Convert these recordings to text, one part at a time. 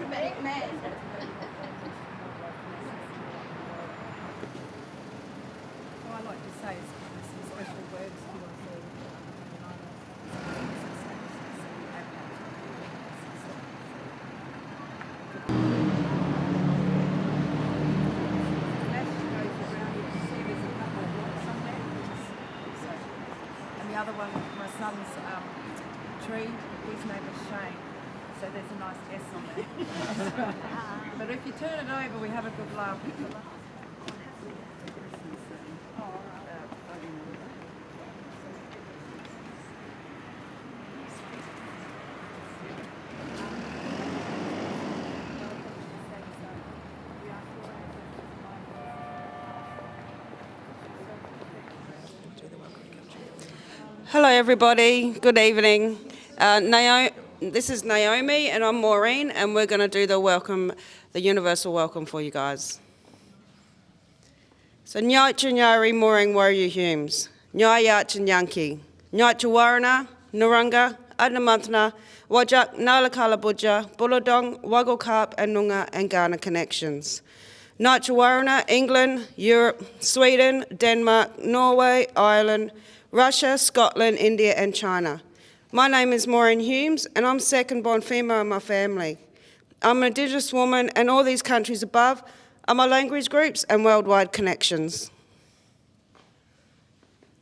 charismatic man. I like to say some special words to and the other one, my son's tree, his name is Shane, so there's a nice S on there. But if you turn it over, we have a good laugh. Hello everybody, good evening. This is Naomi and I'm Maureen and we're going to do the universal welcome for you guys. So Nyacha Nyari Maureen Warrior Humes, Nyayach Nyanki, Nyacha Warana, Naranga, Adnamanthna, Wajak, Nalakala Budja, Bulladong, Wagglecarp and Noongar and Ghana connections. Nyacha Warana, England, Europe, Sweden, Denmark, Norway, Ireland, Russia, Scotland, India and China. My name is Maureen Humes and I'm second born female in my family. I'm an Indigenous woman and all these countries above are my language groups and worldwide connections.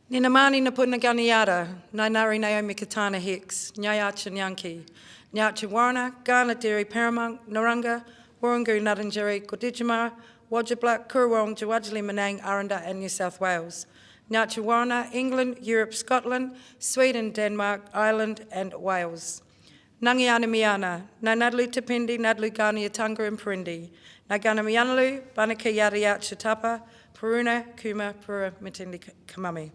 Nina mani na puna ganiara, Nainari Naomi Katana Hicks, Nyayacha Nyanki, Nyacha Warana, Ghana Dairy Paramount, Naranga, Warrangu Nudinjeri, Kodijima, Wajablack, Kurwong, Jawajali Manang, Aranda and New South Wales. Nyacha Warana, England, Europe, Scotland, Sweden, Denmark, Ireland and Wales. Nangiana Miana, Nanadlu Tapindi, Nadlu Gani Yatanga and Parindi, Nagana Mianalu, Banaka Yariat Chatapa, Puruna, Kuma, Pura, Mitindi Kamami.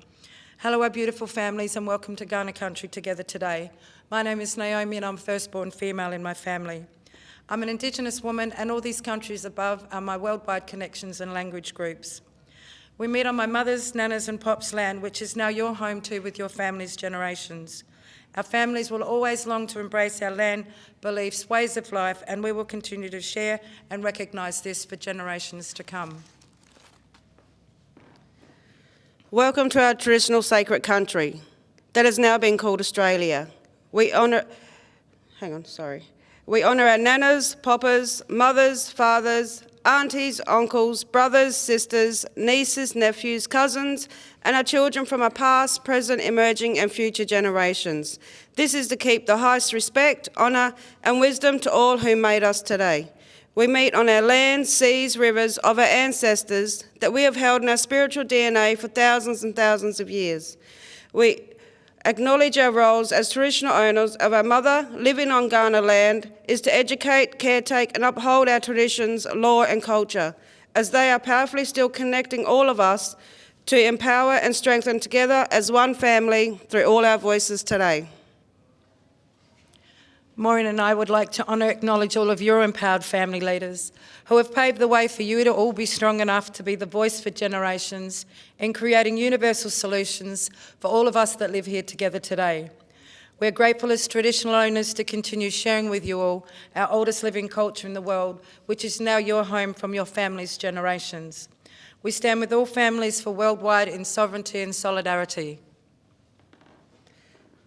Hello our beautiful families and welcome to Ghana Country together today. My name is Naomi and I'm firstborn female in my family. I'm an Indigenous woman and all these countries above are my worldwide connections and language groups. We meet on my mother's, nana's and pop's land, which is now your home too with your family's generations. Our families will always long to embrace our land, beliefs, ways of life, and we will continue to share and recognise this for generations to come. Welcome to our traditional sacred country that has now been called Australia. We honour our nanas, papas, mothers, fathers, aunties, uncles, brothers, sisters, nieces, nephews, cousins, and our children from our past, present, emerging and future generations. This is to keep the highest respect, honour and wisdom to all who made us today. We meet on our lands, seas, rivers of our ancestors that we have held in our spiritual DNA for thousands and thousands of years. We acknowledge our roles as traditional owners of our mother living on Ghana land is to educate, caretake and uphold our traditions, law and culture, as they are powerfully still connecting all of us to empower and strengthen together as one family through all our voices today. Maureen and I would like to honour and acknowledge all of your empowered family leaders who have paved the way for you to all be strong enough to be the voice for generations in creating universal solutions for all of us that live here together today. We're grateful as traditional owners to continue sharing with you all our oldest living culture in the world, which is now your home from your family's generations. We stand with all families for worldwide in sovereignty and solidarity.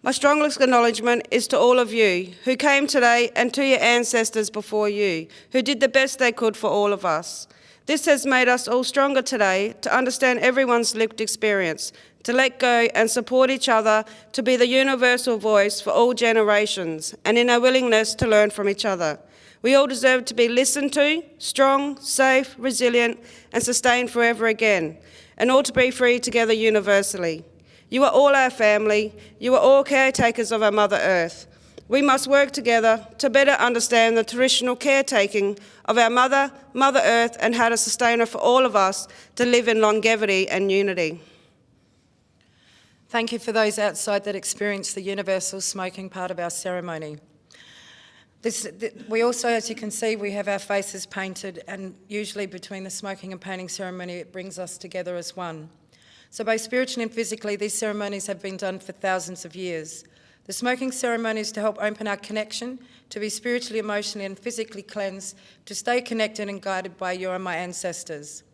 My strongest acknowledgement is to all of you who came today and to your ancestors before you, who did the best they could for all of us. This has made us all stronger today to understand everyone's lived experience, to let go and support each other, to be the universal voice for all generations, and in our willingness to learn from each other. We all deserve to be listened to, strong, safe, resilient, and sustained forever again, and all to be free together universally. You are all our family. You are all caretakers of our Mother Earth. We must work together to better understand the traditional caretaking of our Mother Earth, and how to sustain her for all of us to live in longevity and unity. Thank you for those outside that experienced the universal smoking part of our ceremony. We also, as you can see, we have our faces painted, and usually between the smoking and painting ceremony, it brings us together as one. So both spiritually and physically, these ceremonies have been done for thousands of years. The smoking ceremony is to help open our connection, to be spiritually, emotionally and physically cleansed, to stay connected and guided by you and my ancestors.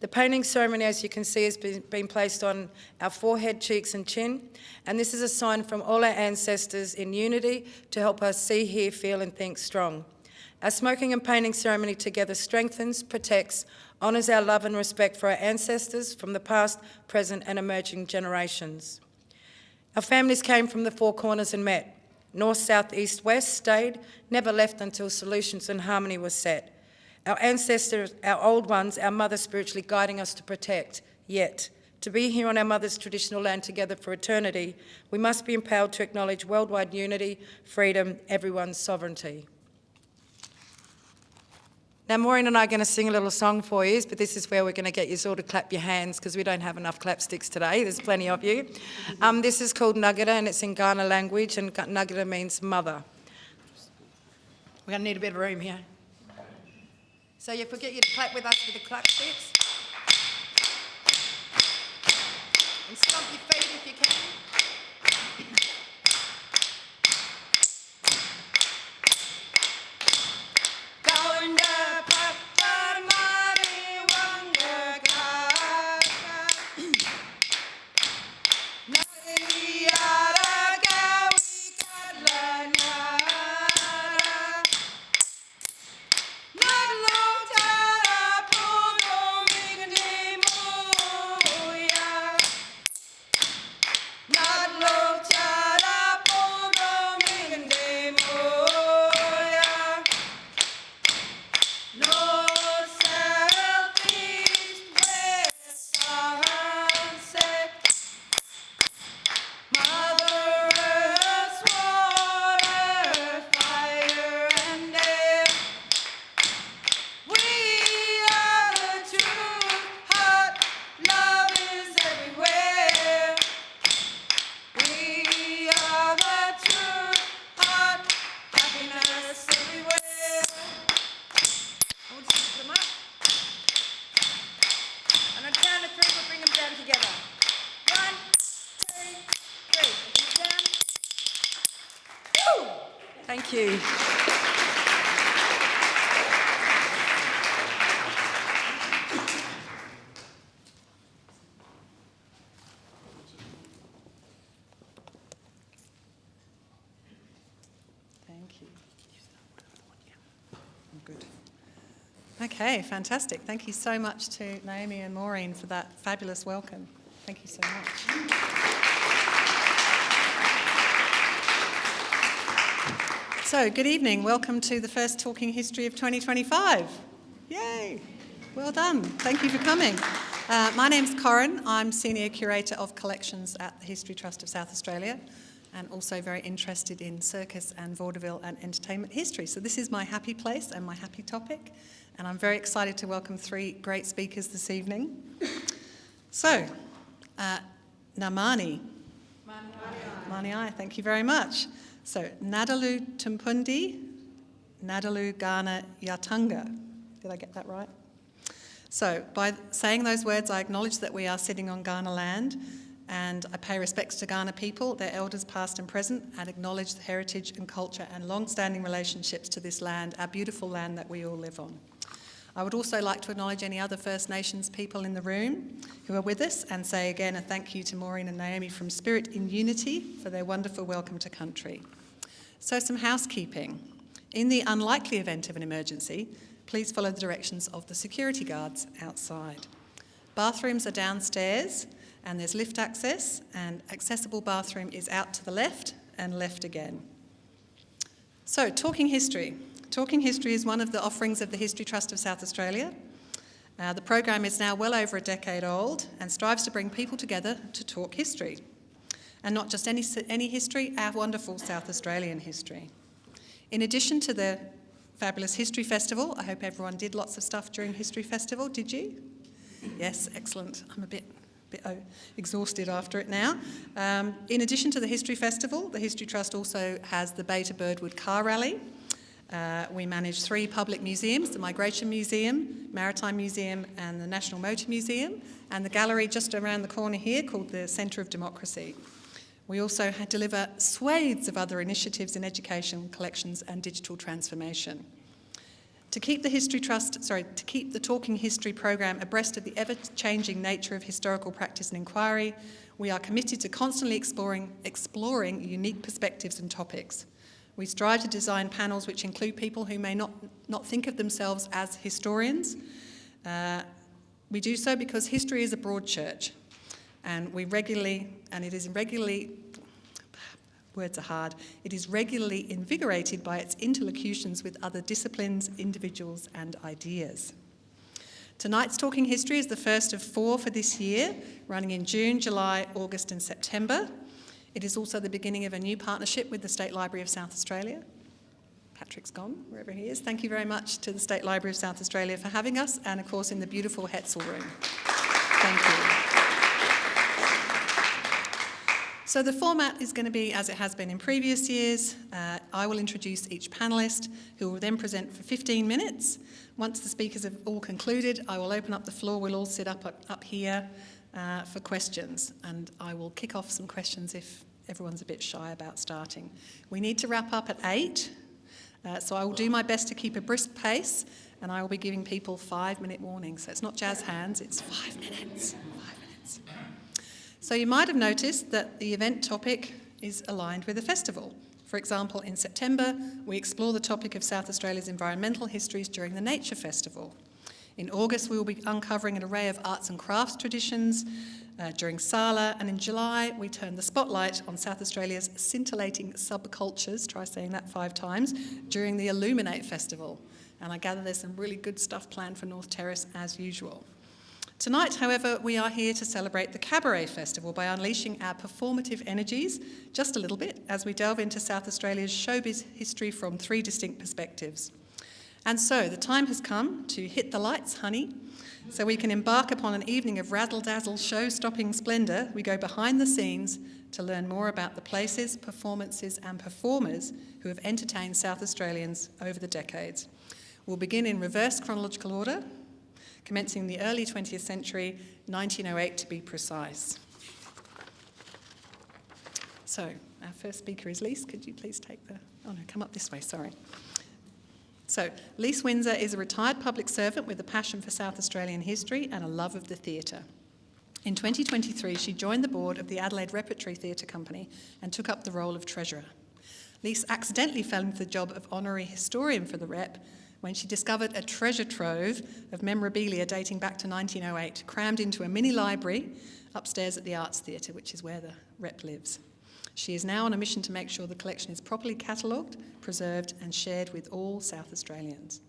The painting ceremony, as you can see, has been placed on our forehead, cheeks and chin, and this is a sign from all our ancestors in unity to help us see, hear, feel and think strong. Our smoking and painting ceremony together strengthens, protects, honours our love and respect for our ancestors from the past, present and emerging generations. Our families came from the four corners and met. North, south, east, west, stayed, never left until solutions and harmony was set. Our ancestors, our old ones, our mothers spiritually guiding us to protect, yet to be here on our mother's traditional land together for eternity, we must be empowered to acknowledge worldwide unity, freedom, everyone's sovereignty. Now, Maureen and I are going to sing a little song for you, but this is where we're going to get you all to clap your hands because we don't have enough clapsticks today. There's plenty of you. This is called Nugata and it's in Ghana language, and Nugata means mother. We're going to need a bit of room here. So you forget you to clap with us with the clapsticks. And stomp your feet if you can. Thank you. Thank you. Good. Okay, fantastic. Thank you so much to Naomi and Maureen for that fabulous welcome. Thank you so much. So, good evening. Welcome to the first Talking History of 2025. Yay! Well done. Thank you for coming. My name's Corinne. I'm Senior Curator of Collections at the History Trust of South Australia and also very interested in circus and vaudeville and entertainment history. So this is my happy place and my happy topic, and I'm very excited to welcome three great speakers this evening. So, Namani. Mani, thank you very much. So, Nadalu Tumpundi, Nadalu Ghana Yatanga. Did I get that right? So, by saying those words, I acknowledge that we are sitting on Ghana land, and I pay respects to Ghana people, their elders past and present, and acknowledge the heritage and culture and long-standing relationships to this land, our beautiful land that we all live on. I would also like to acknowledge any other First Nations people in the room who are with us, and say again a thank you to Maureen and Naomi from Spirit in Unity for their wonderful welcome to country. So, some housekeeping. In the unlikely event of an emergency, please follow the directions of the security guards outside. Bathrooms are downstairs and there's lift access, and accessible bathroom is out to the left and left again. So, Talking History. Talking History is one of the offerings of the History Trust of South Australia. The program is now well over a decade old and strives to bring people together to talk history. And not just any history, our wonderful South Australian history. In addition to the fabulous History Festival, I hope everyone did lots of stuff during History Festival, did you? Yes, excellent. I'm a bit exhausted after it now. In addition to the History Festival, the History Trust also has the Beta Birdwood Car Rally. We manage 3 public museums, the Migration Museum, Maritime Museum and the National Motor Museum, and the gallery just around the corner here called the Centre of Democracy. We also deliver swathes of other initiatives in education, collections and digital transformation. To keep the Talking History program abreast of the ever-changing nature of historical practice and inquiry, we are committed to constantly exploring unique perspectives and topics. We strive to design panels which include people who may not think of themselves as historians. We do so because history is a broad church, and it is regularly invigorated by its interlocutions with other disciplines, individuals and ideas. Tonight's Talking History is the first of 4 for this year, running in June, July, August and September. It is also the beginning of a new partnership with the State Library of South Australia. Patrick's gone, wherever he is. Thank you very much to the State Library of South Australia for having us, and of course in the beautiful Hetzel room. Thank you. So the format is going to be as it has been in previous years. I will introduce each panellist, who will then present for 15 minutes. Once the speakers have all concluded, I will open up the floor. We'll all sit up here for questions, and I will kick off some questions if everyone's a bit shy about starting. We need to wrap up at 8, so I will do my best to keep a brisk pace, and I will be giving people 5-minute warnings. So it's not jazz hands, it's 5 minutes. 5 minutes. So you might have noticed that the event topic is aligned with the festival. For example, in September, we explore the topic of South Australia's environmental histories during the Nature Festival. In August, we will be uncovering an array of arts and crafts traditions during Sala, and in July, we turn the spotlight on South Australia's scintillating subcultures, try saying that 5 times, during the Illuminate Festival. And I gather there's some really good stuff planned for North Terrace as usual. Tonight, however, we are here to celebrate the Cabaret Festival by unleashing our performative energies just a little bit as we delve into South Australia's showbiz history from 3 distinct perspectives. And so the time has come to hit the lights, honey, so we can embark upon an evening of razzle-dazzle, show-stopping splendour. We go behind the scenes to learn more about the places, performances and performers who have entertained South Australians over the decades. We'll begin in reverse chronological order, commencing the early 20th century, 1908 to be precise. So, our first speaker is Lise. Could you please take come up this way, sorry. So, Lise Windsor is a retired public servant with a passion for South Australian history and a love of the theatre. In 2023, she joined the board of the Adelaide Repertory Theatre Company and took up the role of treasurer. Lise accidentally fell into the job of honorary historian for the Rep when she discovered a treasure trove of memorabilia dating back to 1908, crammed into a mini library upstairs at the Arts Theatre, which is where the Rep lives. She is now on a mission to make sure the collection is properly catalogued, preserved and shared with all South Australians.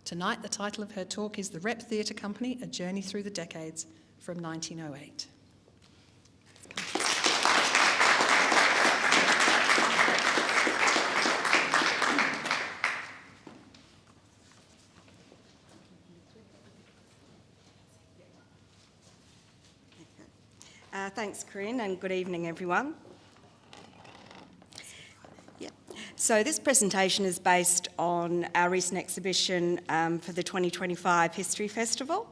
Tonight, the title of her talk is The Rep Theatre Company, A Journey Through the Decades from 1908. Thanks, Corinne, and good evening, everyone. So this presentation is based on our recent exhibition for the 2025 History Festival.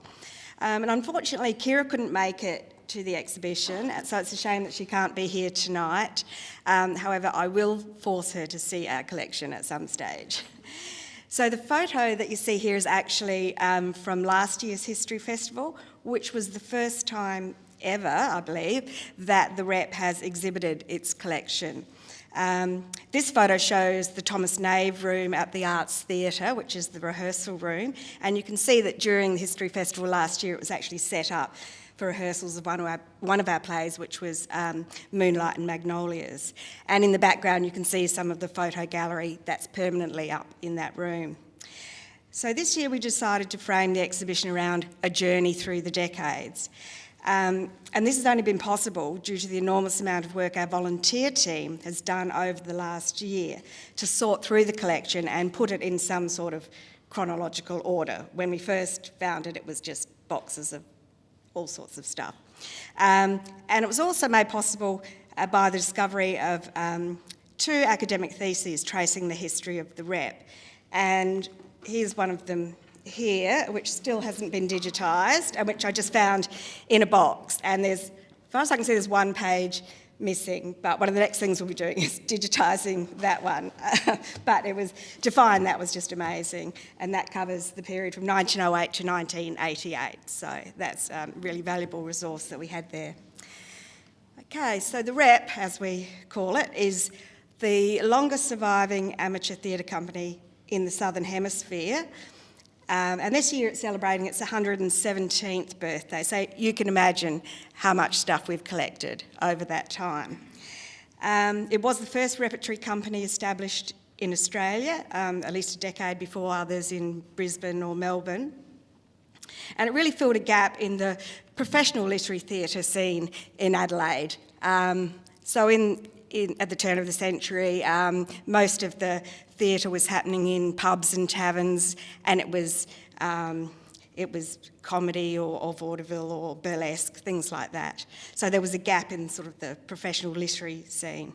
And unfortunately, Kira couldn't make it to the exhibition, so it's a shame that she can't be here tonight. However, I will force her to see our collection at some stage. So the photo that you see here is actually from last year's History Festival, which was the first time ever, I believe, that the Rep has exhibited its collection. This photo shows the Thomas Nave room at the Arts Theatre, which is the rehearsal room, and you can see that during the History Festival last year it was actually set up for rehearsals of one of our plays, which was Moonlight and Magnolias. And in the background you can see some of the photo gallery that's permanently up in that room. So this year we decided to frame the exhibition around a journey through the decades. And this has only been possible due to the enormous amount of work our volunteer team has done over the last year to sort through the collection and put it in some sort of chronological order. When we first found it, it was just boxes of all sorts of stuff. And it was also made possible by the discovery of 2 academic theses tracing the history of the Rep. And here's one of them here, which still hasn't been digitised, and which I just found in a box. And there's, as far as I can see, there's one page missing, but one of the next things we'll be doing is digitising that one. But to find that was just amazing, and that covers the period from 1908 to 1988, so that's a really valuable resource that we had there. Okay, so the Rep, as we call it, is the longest surviving amateur theatre company in the Southern Hemisphere. And this year it's celebrating its 117th birthday, so you can imagine how much stuff we've collected over that time. It was the first repertory company established in Australia, at least a decade before others in Brisbane or Melbourne. And it really filled a gap in the professional literary theatre scene in Adelaide. So at the turn of the century, most of the theatre was happening in pubs and taverns, and it was comedy or vaudeville or burlesque, things like that. So there was a gap in sort of the professional literary scene.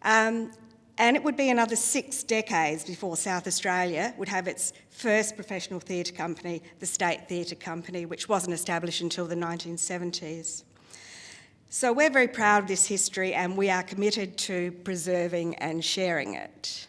And it would be another 6 decades before South Australia would have its first professional theatre company, the State Theatre Company, which wasn't established until the 1970s. So we're very proud of this history, and we are committed to preserving and sharing it.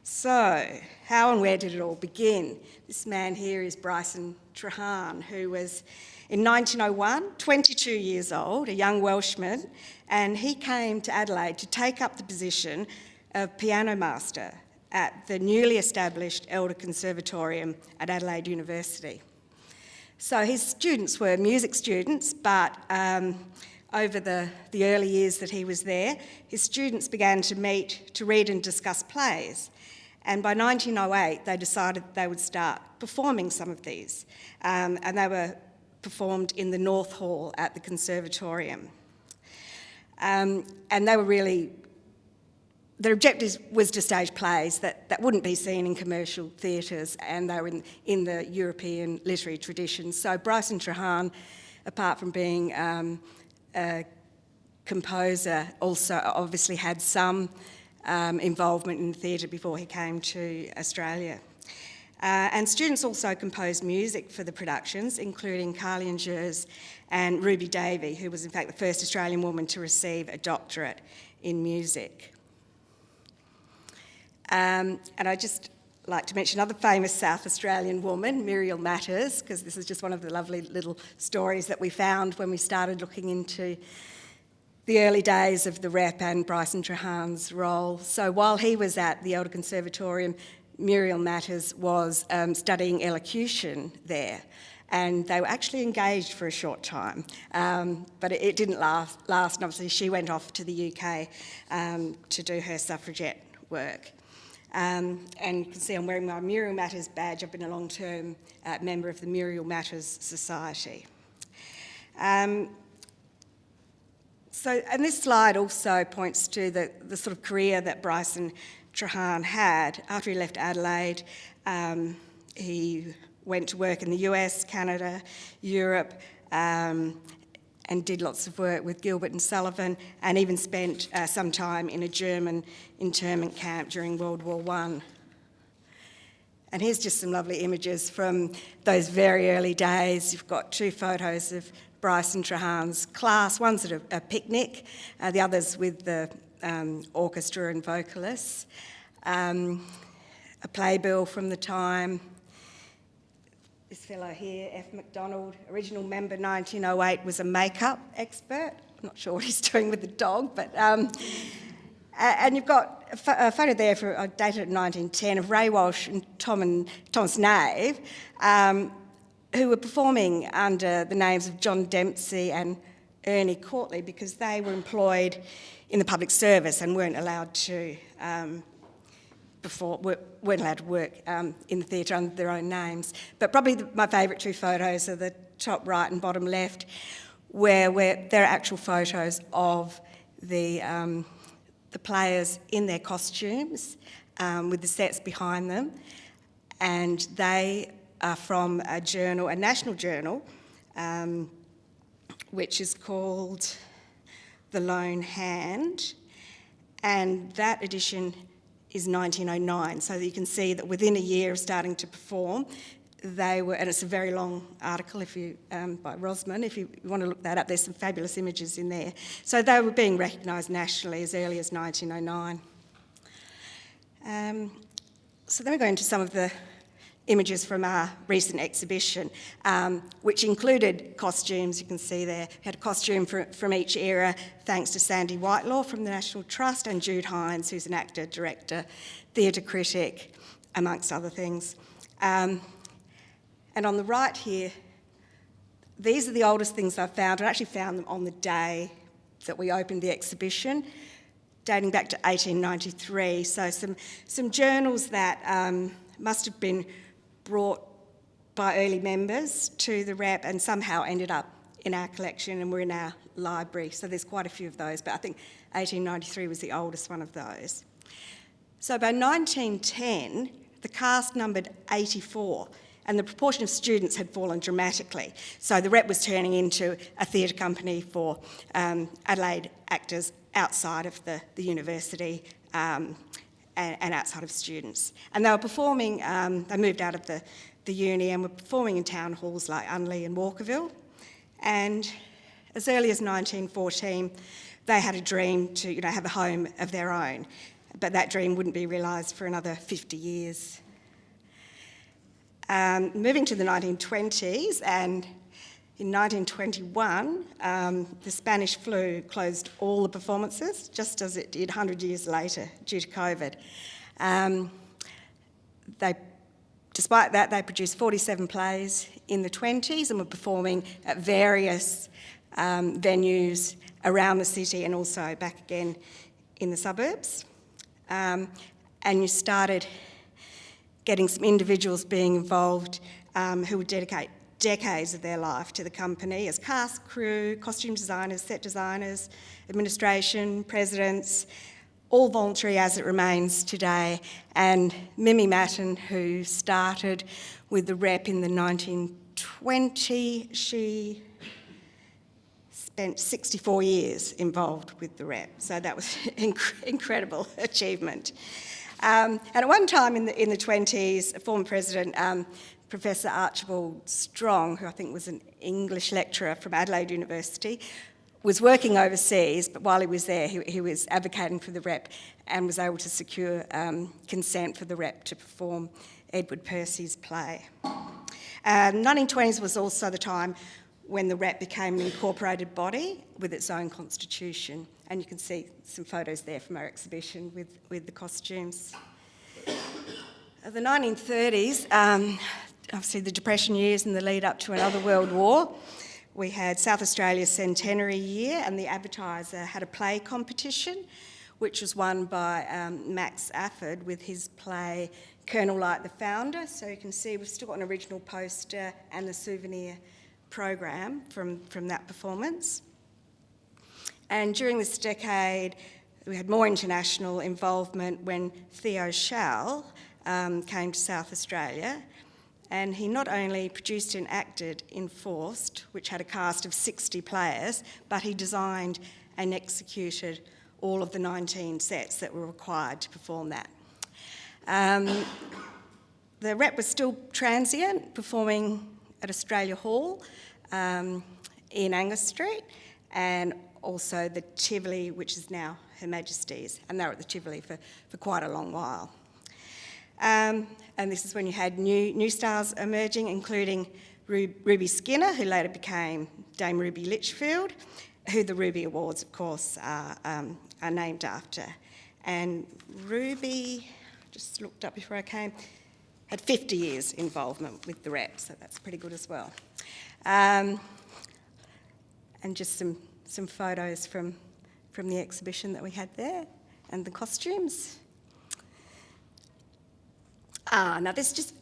So, how and where did it all begin? This man here is Bryson Trahan, who was, in 1901, 22 years old, a young Welshman, and he came to Adelaide to take up the position of piano master at the newly established Elder Conservatorium at Adelaide University. So his students were music students, but over the early years that he was there, his students began to meet to read and discuss plays. And by 1908, they decided they would start performing some of these. And they were performed in the North Hall at the Conservatorium. And they were really, their objective was to stage plays that wouldn't be seen in commercial theatres, and they were in the European literary tradition. So Bryson Trahan, apart from being a composer, also obviously had some involvement in theatre before he came to Australia. And students also composed music for the productions, including Carly and Jers and Ruby Davey, who was in fact the first Australian woman to receive a doctorate in music. And I'd just like to mention another famous South Australian woman, Muriel Matters, because this is just one of the lovely little stories that we found when we started looking into the early days of the Rep and Bryson Trahan's role. So while he was at the Elder Conservatorium, Muriel Matters was studying elocution there, and they were actually engaged for a short time, but it didn't last, and obviously she went off to the UK to do her suffragette work. And you can see I'm wearing my Muriel Matters badge. I've been a long-term member of the Muriel Matters Society. And this slide also points to the sort of career that Bryson Trahan had. After he left Adelaide, he went to work in the US, Canada, Europe, and did lots of work with Gilbert and Sullivan, and even spent some time in a German internment camp during World War I. And here's just some lovely images from those very early days. You've got 2 photos of Bryson Trahan's class. One's at a picnic, the other's with the orchestra and vocalists. A playbill from the time. This fellow here, F. McDonald, original member 1908, was a makeup expert. I'm not sure what he's doing with the dog, but... and you've got a photo there dated at 1910 of Ray Walsh and Thomas Nave, who were performing under the names of John Dempsey and Ernie Courtley, because they were employed in the public service and weren't allowed to work in the theatre under their own names. But probably my favourite 2 photos are the top right and bottom left, where there are actual photos of the players in their costumes with the sets behind them, and they are from a journal, a national journal, which is called The Lone Hand, and that edition is 1909, so that you can see that within a year of starting to perform, they were, and it's a very long article by Rosman, if you want to look that up, there's some fabulous images in there. So they were being recognised nationally as early as 1909. So then we go into some of the images from our recent exhibition, which included costumes. You can see there, we had a costume from each era, thanks to Sandy Whitelaw from the National Trust and Jude Hines, who's an actor, director, theatre critic, amongst other things. And on the right here, these are the oldest things I've found. I actually found them on the day that we opened the exhibition, dating back to 1893. So some journals that must have been brought by early members to the rep and somehow ended up in our collection and were in our library. So there's quite a few of those, but I think 1893 was the oldest one of those. So by 1910, the cast numbered 84, and the proportion of students had fallen dramatically. So the rep was turning into a theatre company for Adelaide actors outside of the university and outside of students. And they were performing, they moved out of the uni and were performing in town halls like Unley and Walkerville. And as early as 1914, they had a dream to have a home of their own. But that dream wouldn't be realised for another 50 years. Moving to the 1920s, and in 1921, the Spanish flu closed all the performances, just as it did 100 years later due to COVID. Despite that, they produced 47 plays in the 20s and were performing at various venues around the city and also back again in the suburbs. And you started getting some individuals being involved who would dedicate decades of their life to the company as cast, crew, costume designers, set designers, administration, presidents, all voluntary as it remains today. And Mimi Matten, who started with the rep in the 1920s, she spent 64 years involved with the rep. So that was an incredible achievement. And at one time in the 20s, a former president, Professor Archibald Strong, who I think was an English lecturer from Adelaide University, was working overseas, but while he was there, he was advocating for the rep and was able to secure consent for the rep to perform Edward Percy's play. 1920s was also the time when the rep became an incorporated body with its own constitution. And you can see some photos there from our exhibition with the costumes. The 1930s, obviously the Depression years and the lead up to another World War, we had South Australia's centenary year, and the Advertiser had a play competition, which was won by Max Afford with his play Colonel Light the Founder. So you can see we've still got an original poster and the souvenir program from that performance. And during this decade, we had more international involvement when Theo Schall came to South Australia, and he not only produced and acted Enforced, which had a cast of 60 players, but he designed and executed all of the 19 sets that were required to perform that. The rep was still transient, performing at Australia Hall in Angus Street, and also the Tivoli, which is now Her Majesty's, and they were at the Tivoli for quite a long while. And this is when you had new stars emerging, including Ruby Skinner, who later became Dame Ruby Litchfield, who the Ruby Awards, of course, are named after. And Ruby, just looked up before I came, had 50 years involvement with the rep, so that's pretty good as well. And just some photos from the exhibition that we had there and the costumes. Now this is just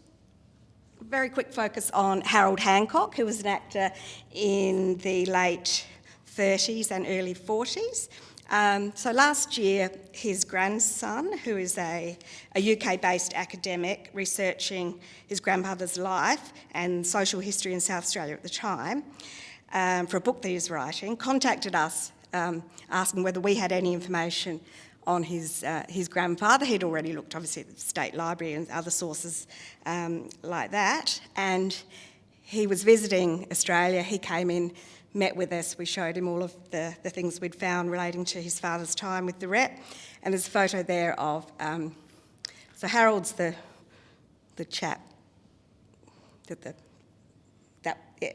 a very quick focus on Harold Hancock, who was an actor in the late 30s and early 40s. So last year, his grandson, who is a UK-based academic researching his grandmother's life and social history in South Australia at the time, for a book that he was writing, contacted us asking whether we had any information on his grandfather. He'd already looked, obviously, at the State Library and other sources like that. And he was visiting Australia. He came in, met with us. We showed him all of the things we'd found relating to his father's time with the rep. And there's a photo there of... so Harold's the chap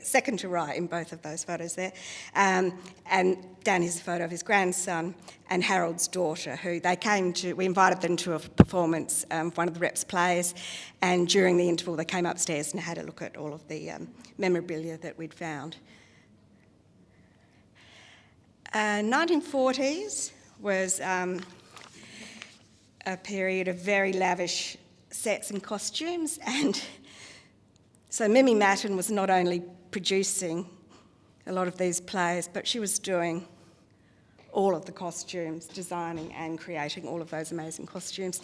second to right in both of those photos there. And down here's a photo of his grandson and Harold's daughter, who we invited them to a performance of one of the reps' plays, and during the interval they came upstairs and had a look at all of the memorabilia that we'd found. 1940s was a period of very lavish sets and costumes, and so Mimi Matten was not only producing a lot of these plays, but she was doing all of the costumes, designing and creating all of those amazing costumes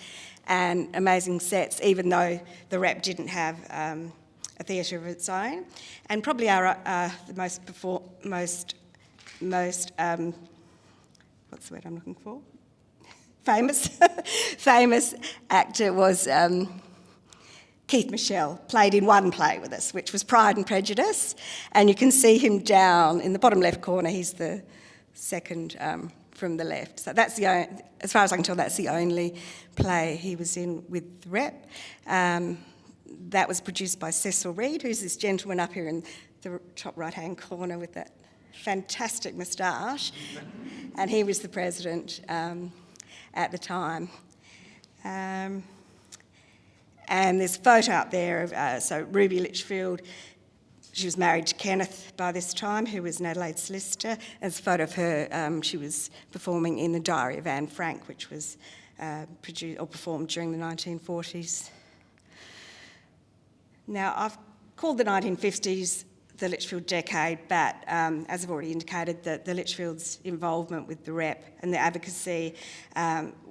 and amazing sets, even though the rep didn't have a theatre of its own. And probably the most what's the word I'm looking for? Famous actor was Keith Michelle, played in one play with us, which was Pride and Prejudice, and you can see him down in the bottom left corner. He's the second from the left. So that's as far as I can tell, that's the only play he was in with the rep. That was produced by Cecil Reid, who's this gentleman up here in the top right-hand corner with that fantastic moustache, and he was the president at the time. And there's a photo up there of so Ruby Litchfield. She was married to Kenneth by this time, who was an Adelaide solicitor. There's a photo of her. She was performing in The Diary of Anne Frank, which was performed during the 1940s. Now, I've called the 1950s the Litchfield decade, but as I've already indicated, the Litchfield's involvement with the rep and the advocacy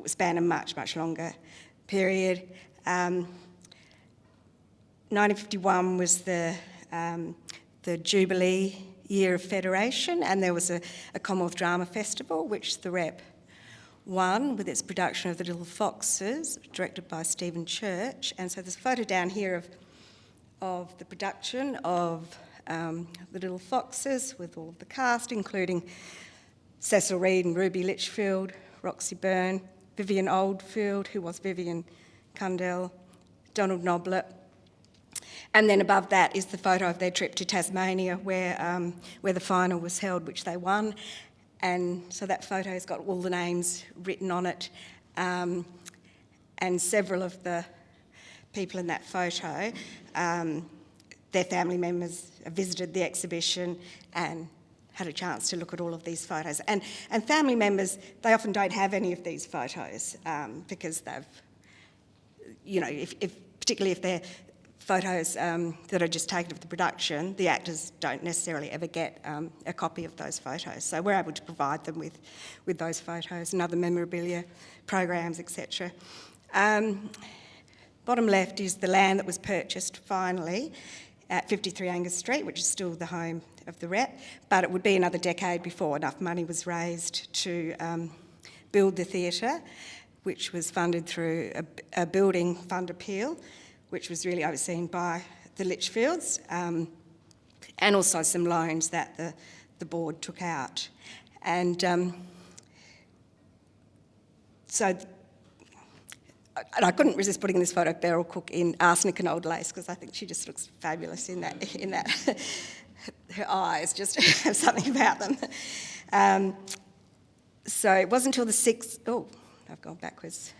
spanned a much, much longer period. 1951 was the Jubilee year of Federation, and there was a Commonwealth Drama Festival, which the rep won with its production of The Little Foxes, directed by Stephen Church. And so there's a photo down here of the production of The Little Foxes with all of the cast, including Cecil Reid and Ruby Litchfield, Roxy Byrne, Vivian Oldfield, who was Vivian Cundell, Donald Noblet. And then above that is the photo of their trip to Tasmania, where the final was held, which they won. And so that photo's got all the names written on it. And several of the people in that photo, their family members visited the exhibition and had a chance to look at all of these photos. And family members, they often don't have any of these photos because they've, particularly if they're photos that are just taken of the production, the actors don't necessarily ever get a copy of those photos. So we're able to provide them with those photos and other memorabilia, programs, etc. Bottom left is the land that was purchased finally at 53 Angus Street, which is still the home of the rep, but it would be another decade before enough money was raised to build the theatre, which was funded through a building fund appeal, which was really overseen by the Litchfields, and also some loans that the board took out. And I couldn't resist putting this photo of Beryl Cook in Arsenic and Old Lace, because I think she just looks fabulous in that. Her eyes just have something about them. So it wasn't until I've gone backwards.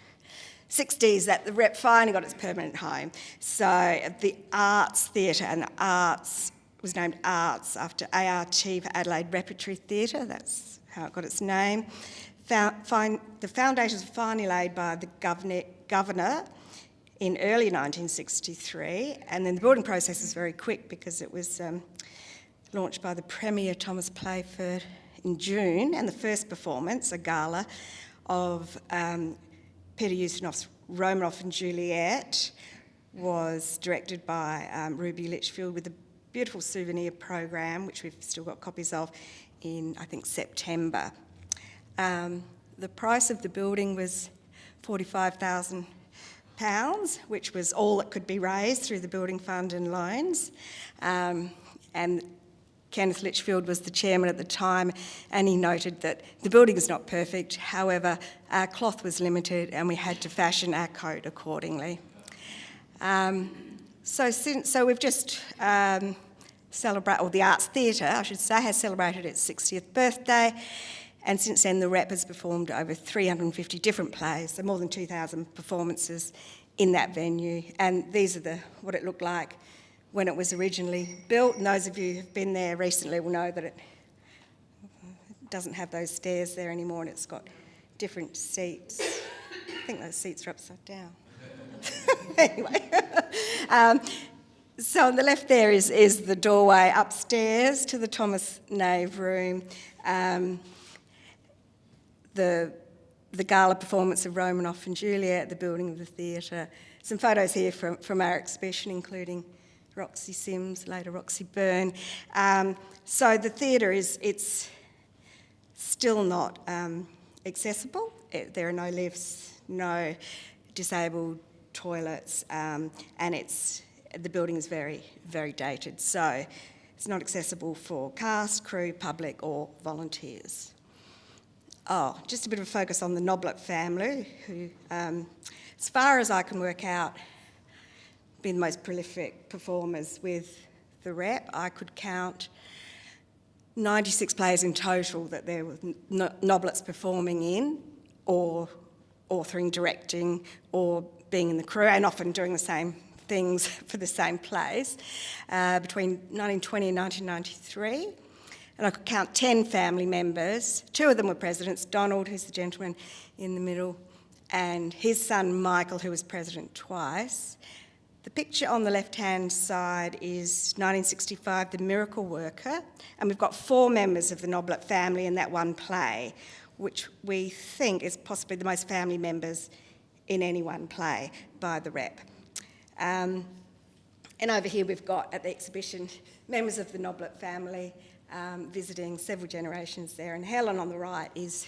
60s that the rep finally got its permanent home. So the Arts Theatre, and the Arts was named Arts after ART for Adelaide Repertory Theatre. That's how it got its name. The foundations were finally laid by the governor in early 1963, and then the building process was very quick because it was launched by the Premier Thomas Playford in June, and the first performance, a gala of Peter Ustinov's Romanov and Juliet, was directed by Ruby Litchfield with a beautiful souvenir program, which we've still got copies of, in, I think, September. The price of the building was £45,000, which was all that could be raised through the Building Fund and loans. And Kenneth Litchfield was the chairman at the time, and he noted that the building is not perfect. However, our cloth was limited and we had to fashion our coat accordingly. So we've just celebrated, or the Arts Theatre, I should say, has celebrated its 60th birthday, and since then the Rep has performed over 350 different plays, so more than 2,000 performances in that venue. And these are what it looked like when it was originally built. And those of you who've been there recently will know that it doesn't have those stairs there anymore, and it's got different seats. I think those seats are upside down. Anyway, so on the left there is the doorway upstairs to the Thomas Nave room. The gala performance of Romanoff and Juliet, the building of the theatre. Some photos here from our exhibition, including Roxy Sims, later Roxy Byrne. So the theatre it's still not accessible. There are no lifts, no disabled toilets, and the building is very, very dated. So it's not accessible for cast, crew, public or volunteers. Oh, just a bit of a focus on the Noblet family, who, as far as I can work out, been the most prolific performers with the Rep. I could count 96 plays in total that there were Noblets performing in, or authoring, directing, or being in the crew, and often doing the same things for the same plays, between 1920 and 1993. And I could count 10 family members. 2 of them were presidents, Donald, who's the gentleman in the middle, and his son Michael, who was president twice. The picture on the left-hand side is 1965, The Miracle Worker, and we've got 4 members of the Noblet family in that one play, which we think is possibly the most family members in any one play by the Rep. And over here we've got, at the exhibition, members of the Noblet family visiting, several generations there, and Helen on the right is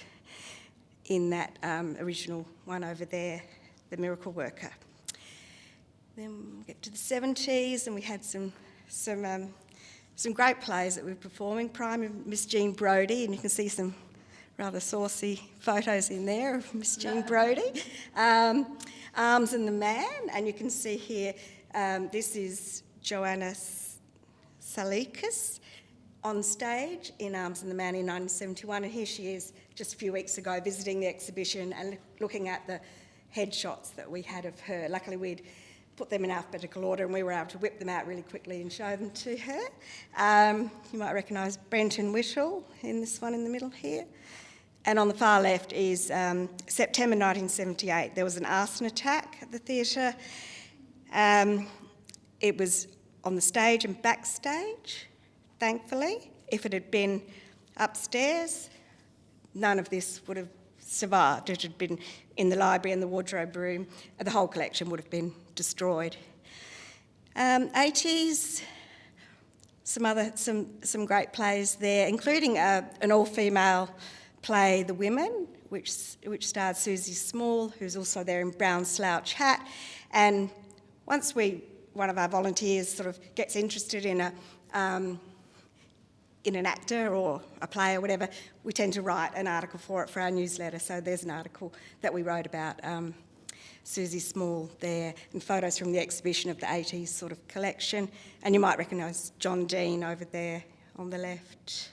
in that original one over there, The Miracle Worker. Then we get to the 70s, and we had some great plays that we were performing. Prime of Miss Jean Brodie, and you can see some rather saucy photos in there of Miss Jean Brodie. Arms and the Man, and you can see here, this is Joanna Salikas on stage in Arms and the Man in 1971, and here she is just a few weeks ago visiting the exhibition and looking at the headshots that we had of her. Luckily we'd put them in alphabetical order and we were able to whip them out really quickly and show them to her. You might recognise Brenton Whittle in this one in the middle here. And on the far left is September 1978. There was an arson attack at the theatre. It was on the stage and backstage, thankfully. If it had been upstairs, none of this would have survived. It had been in the library and the wardrobe room, and the whole collection would have been destroyed. 80s, some great plays there, including an all-female play, The Women, which starred Susie Small, who's also there in brown slouch hat. And once one of our volunteers sort of gets interested in an actor or a play or whatever, we tend to write an article for it for our newsletter. So there's an article that we wrote about Susie Small there, and photos from the exhibition of the 80s sort of collection. And you might recognise John Dean over there on the left.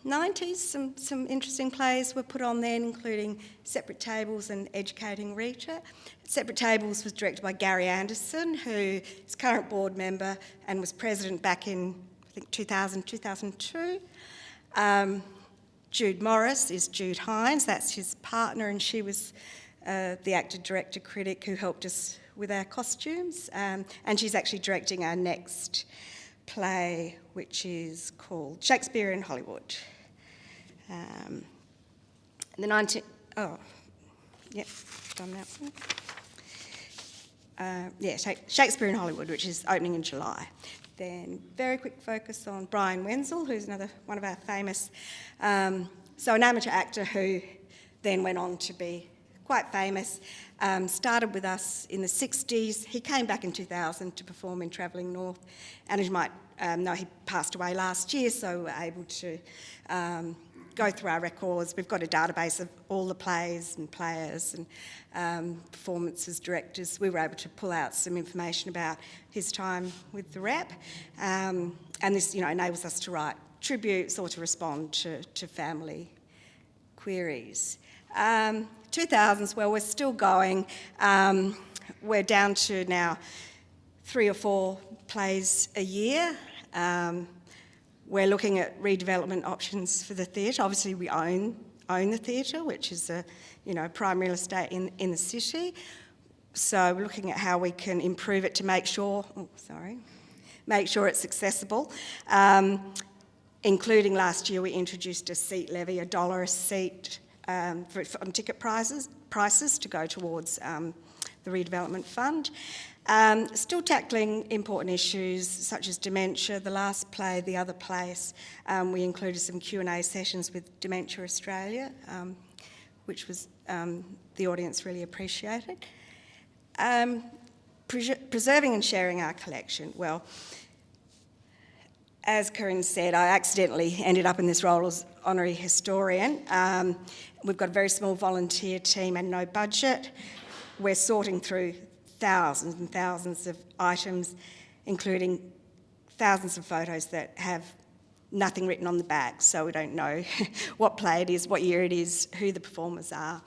90s, some interesting plays were put on then, including Separate Tables and Educating Rita. Separate Tables was directed by Gary Anderson, who is current board member and was president back in, I think, 2000, 2002. Jude Morris is Jude Hines, that's his partner, and she was the actor, director, critic who helped us with our costumes. And she's actually directing our next play, which is called Shakespeare in Hollywood. Done that one. Shakespeare in Hollywood, which is opening in July. Then very quick focus on Brian Wenzel, who's another one of our famous So an amateur actor who then went on to be quite famous, started with us in the 60s. He came back in 2000 to perform in Travelling North, and as you might know, he passed away last year, so we were able to go through our records. We've got a database of all the plays and players and performances, directors. We were able to pull out some information about his time with the rep, and this, enables us to write tributes or to respond to family queries. 2000s, well, we're still going. We're down to now 3 or 4 plays a year. We're looking at redevelopment options for the theatre. Obviously, we own the theatre, which is a prime real estate in the city. So we're looking at how we can improve it to make sure it's accessible. Including last year, we introduced a seat levy, $1 a seat on ticket prices to go towards the redevelopment fund. Still tackling important issues such as dementia. The last play, The Other Place, we included some Q&A sessions with Dementia Australia, which was the audience really appreciated. Preserving and sharing our collection. Well, as Corinne said, I accidentally ended up in this role as honorary historian. We've got a very small volunteer team and no budget. We're sorting through thousands and thousands of items, including thousands of photos that have nothing written on the back, so we don't know what play it is, what year it is, who the performers are.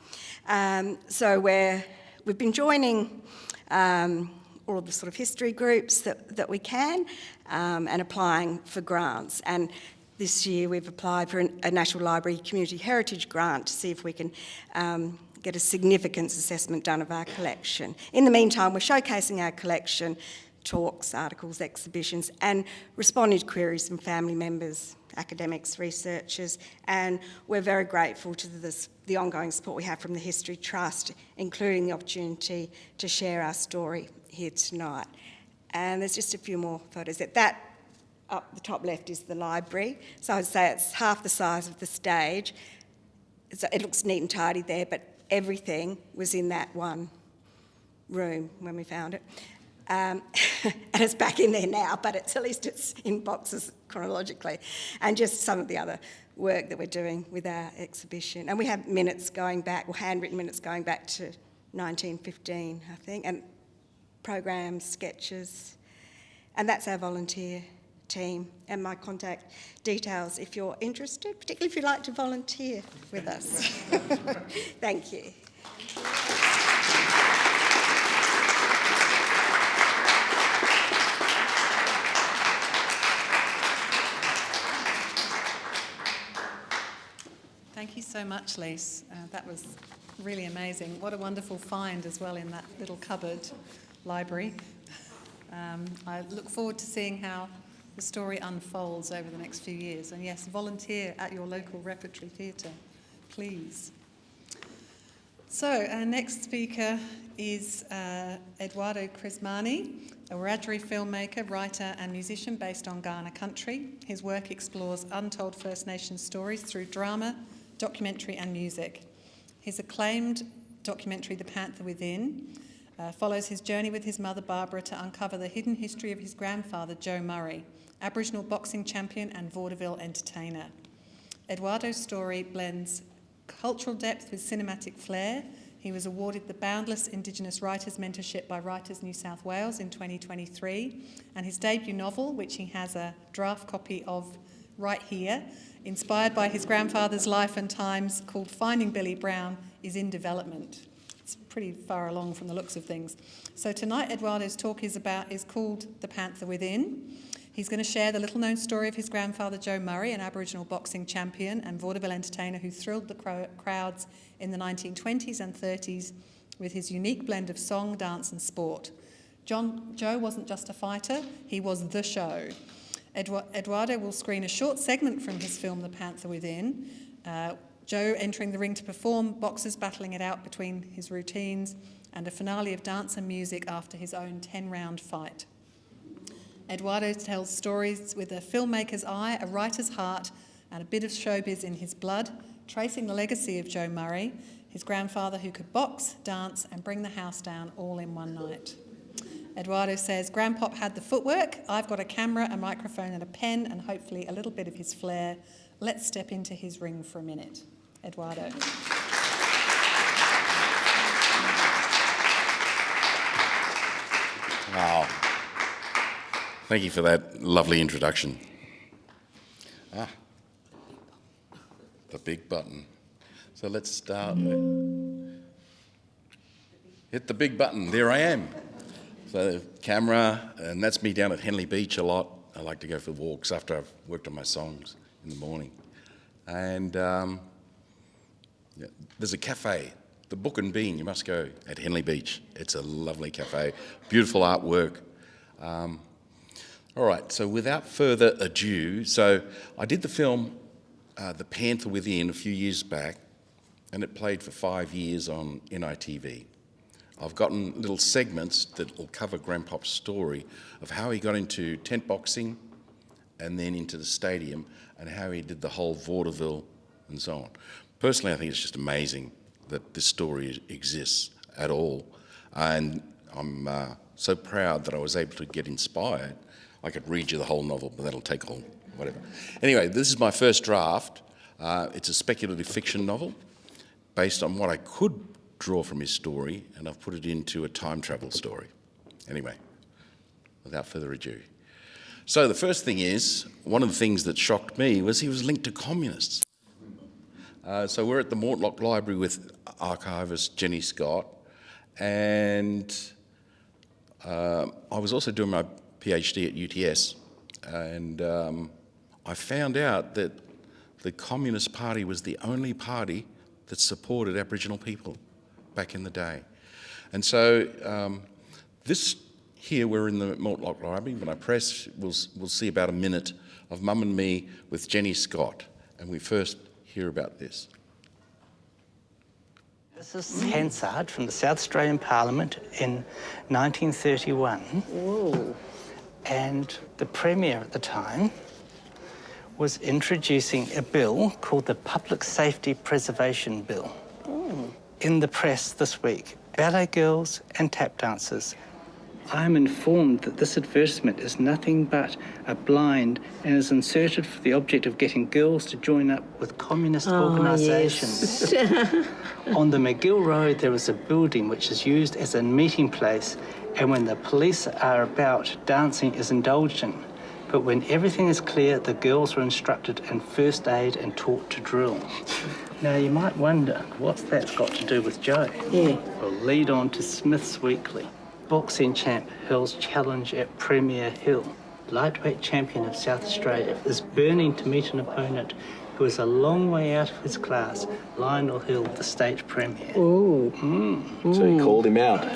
So we've been joining all of the sort of history groups that we can, and applying for grants. And this year we've applied for a National Library Community Heritage grant to see if we can get a significance assessment done of our collection. In the meantime, we're showcasing our collection, talks, articles, exhibitions, and responding to queries from family members, academics, researchers, and we're very grateful to the ongoing support we have from the History Trust, including the opportunity to share our story here tonight. And there's just a few more photos. That up the top left is the library, so I'd say it's half the size of the stage. It looks neat and tidy there, but everything was in that one room when we found it. And it's back in there now, but at least it's in boxes chronologically. And just some of the other work that we're doing with our exhibition. And we have minutes going back, or handwritten minutes going back to 1915, I think, and programs, sketches. And that's our volunteer team and my contact details if you're interested, particularly if you'd like to volunteer with us. Thank you. Thank you so much, Lise. That was really amazing. What a wonderful find as well in that little cupboard library. I look forward to seeing how the story unfolds over the next few years. And yes, volunteer at your local repertory theatre, please. So our next speaker is Edoardo Crismani, a Wiradjuri filmmaker, writer and musician based on Kaurna country. His work explores untold First Nations stories through drama, documentary and music. His acclaimed documentary, The Panther Within, follows his journey with his mother Barbara to uncover the hidden history of his grandfather Joe Murray, Aboriginal boxing champion and vaudeville entertainer. Edoardo's story blends cultural depth with cinematic flair. He was awarded the Boundless Indigenous Writers Mentorship by Writers New South Wales in 2023, and his debut novel, which he has a draft copy of right here, inspired by his grandfather's life and times, called Finding Billy Brown, is in development. It's pretty far along from the looks of things. So tonight Edoardo's talk is called The Panther Within. He's going to share the little-known story of his grandfather Joe Murray, an Aboriginal boxing champion and vaudeville entertainer who thrilled the crowds in the 1920s and 30s with his unique blend of song, dance and sport. Joe wasn't just a fighter, he was the show. Edoardo will screen a short segment from his film The Panther Within, Joe entering the ring to perform, boxers battling it out between his routines, and a finale of dance and music after his own 10-round fight. Edoardo tells stories with a filmmaker's eye, a writer's heart, and a bit of showbiz in his blood, tracing the legacy of Joe Murray, his grandfather who could box, dance and bring the house down all in one night. Edoardo says, Grandpop had the footwork, I've got a camera, a microphone and a pen and hopefully a little bit of his flair. Let's step into his ring for a minute. Edoardo. Wow. Thank you for that lovely introduction. The big button. So let's start with... Hit the big button. There I am. So camera, and that's me down at Henley Beach a lot. I like to go for walks after I've worked on my songs in the morning. And there's a cafe, the Book and Bean. You must go at Henley Beach. It's a lovely cafe, beautiful artwork. All right, so without further ado, so I did the film The Panther Within a few years back, and it played for 5 years on NITV. I've gotten little segments that will cover Grandpop's story of how he got into tent boxing and then into the stadium and how he did the whole vaudeville and so on. Personally, I think it's just amazing that this story exists at all. And I'm so proud that I was able to get inspired. I could read you the whole novel, but that'll take all, whatever. Anyway, this is my first draft. It's a speculative fiction novel based on what I could draw from his story, and I've put it into a time travel story. Anyway, without further ado. So the first thing is, one of the things that shocked me was he was linked to communists. So we're at the Mortlock Library with archivist Jenny Scott, and I was also doing my PhD at UTS, and I found out that the Communist Party was the only party that supported Aboriginal people back in the day. And so this here, we're in the Mortlock Library. When I press, we'll see about a minute of Mum and Me with Jenny Scott, and we first hear about this. This is Hansard from the South Australian Parliament in 1931. Whoa. And the Premier at the time was introducing a bill called the Public Safety Preservation Bill. In the press this week, ballet girls and tap dancers. I am informed that this advertisement is nothing but a blind and is inserted for the object of getting girls to join up with communist organisations. Yes. On the McGill Road, there is a building which is used as a meeting place, and when the police are about, dancing is indulged in. But when everything is clear, the girls are instructed in first aid and taught to drill. Now, you might wonder, what's that got to do with Joe? Yeah. We'll lead on to Smith's Weekly. Boxing champ Hill's challenge at Premier Hill. Lightweight champion of South Australia is burning to meet an opponent who is a long way out of his class, Lionel Hill, the state premier. Ooh. So he called him out.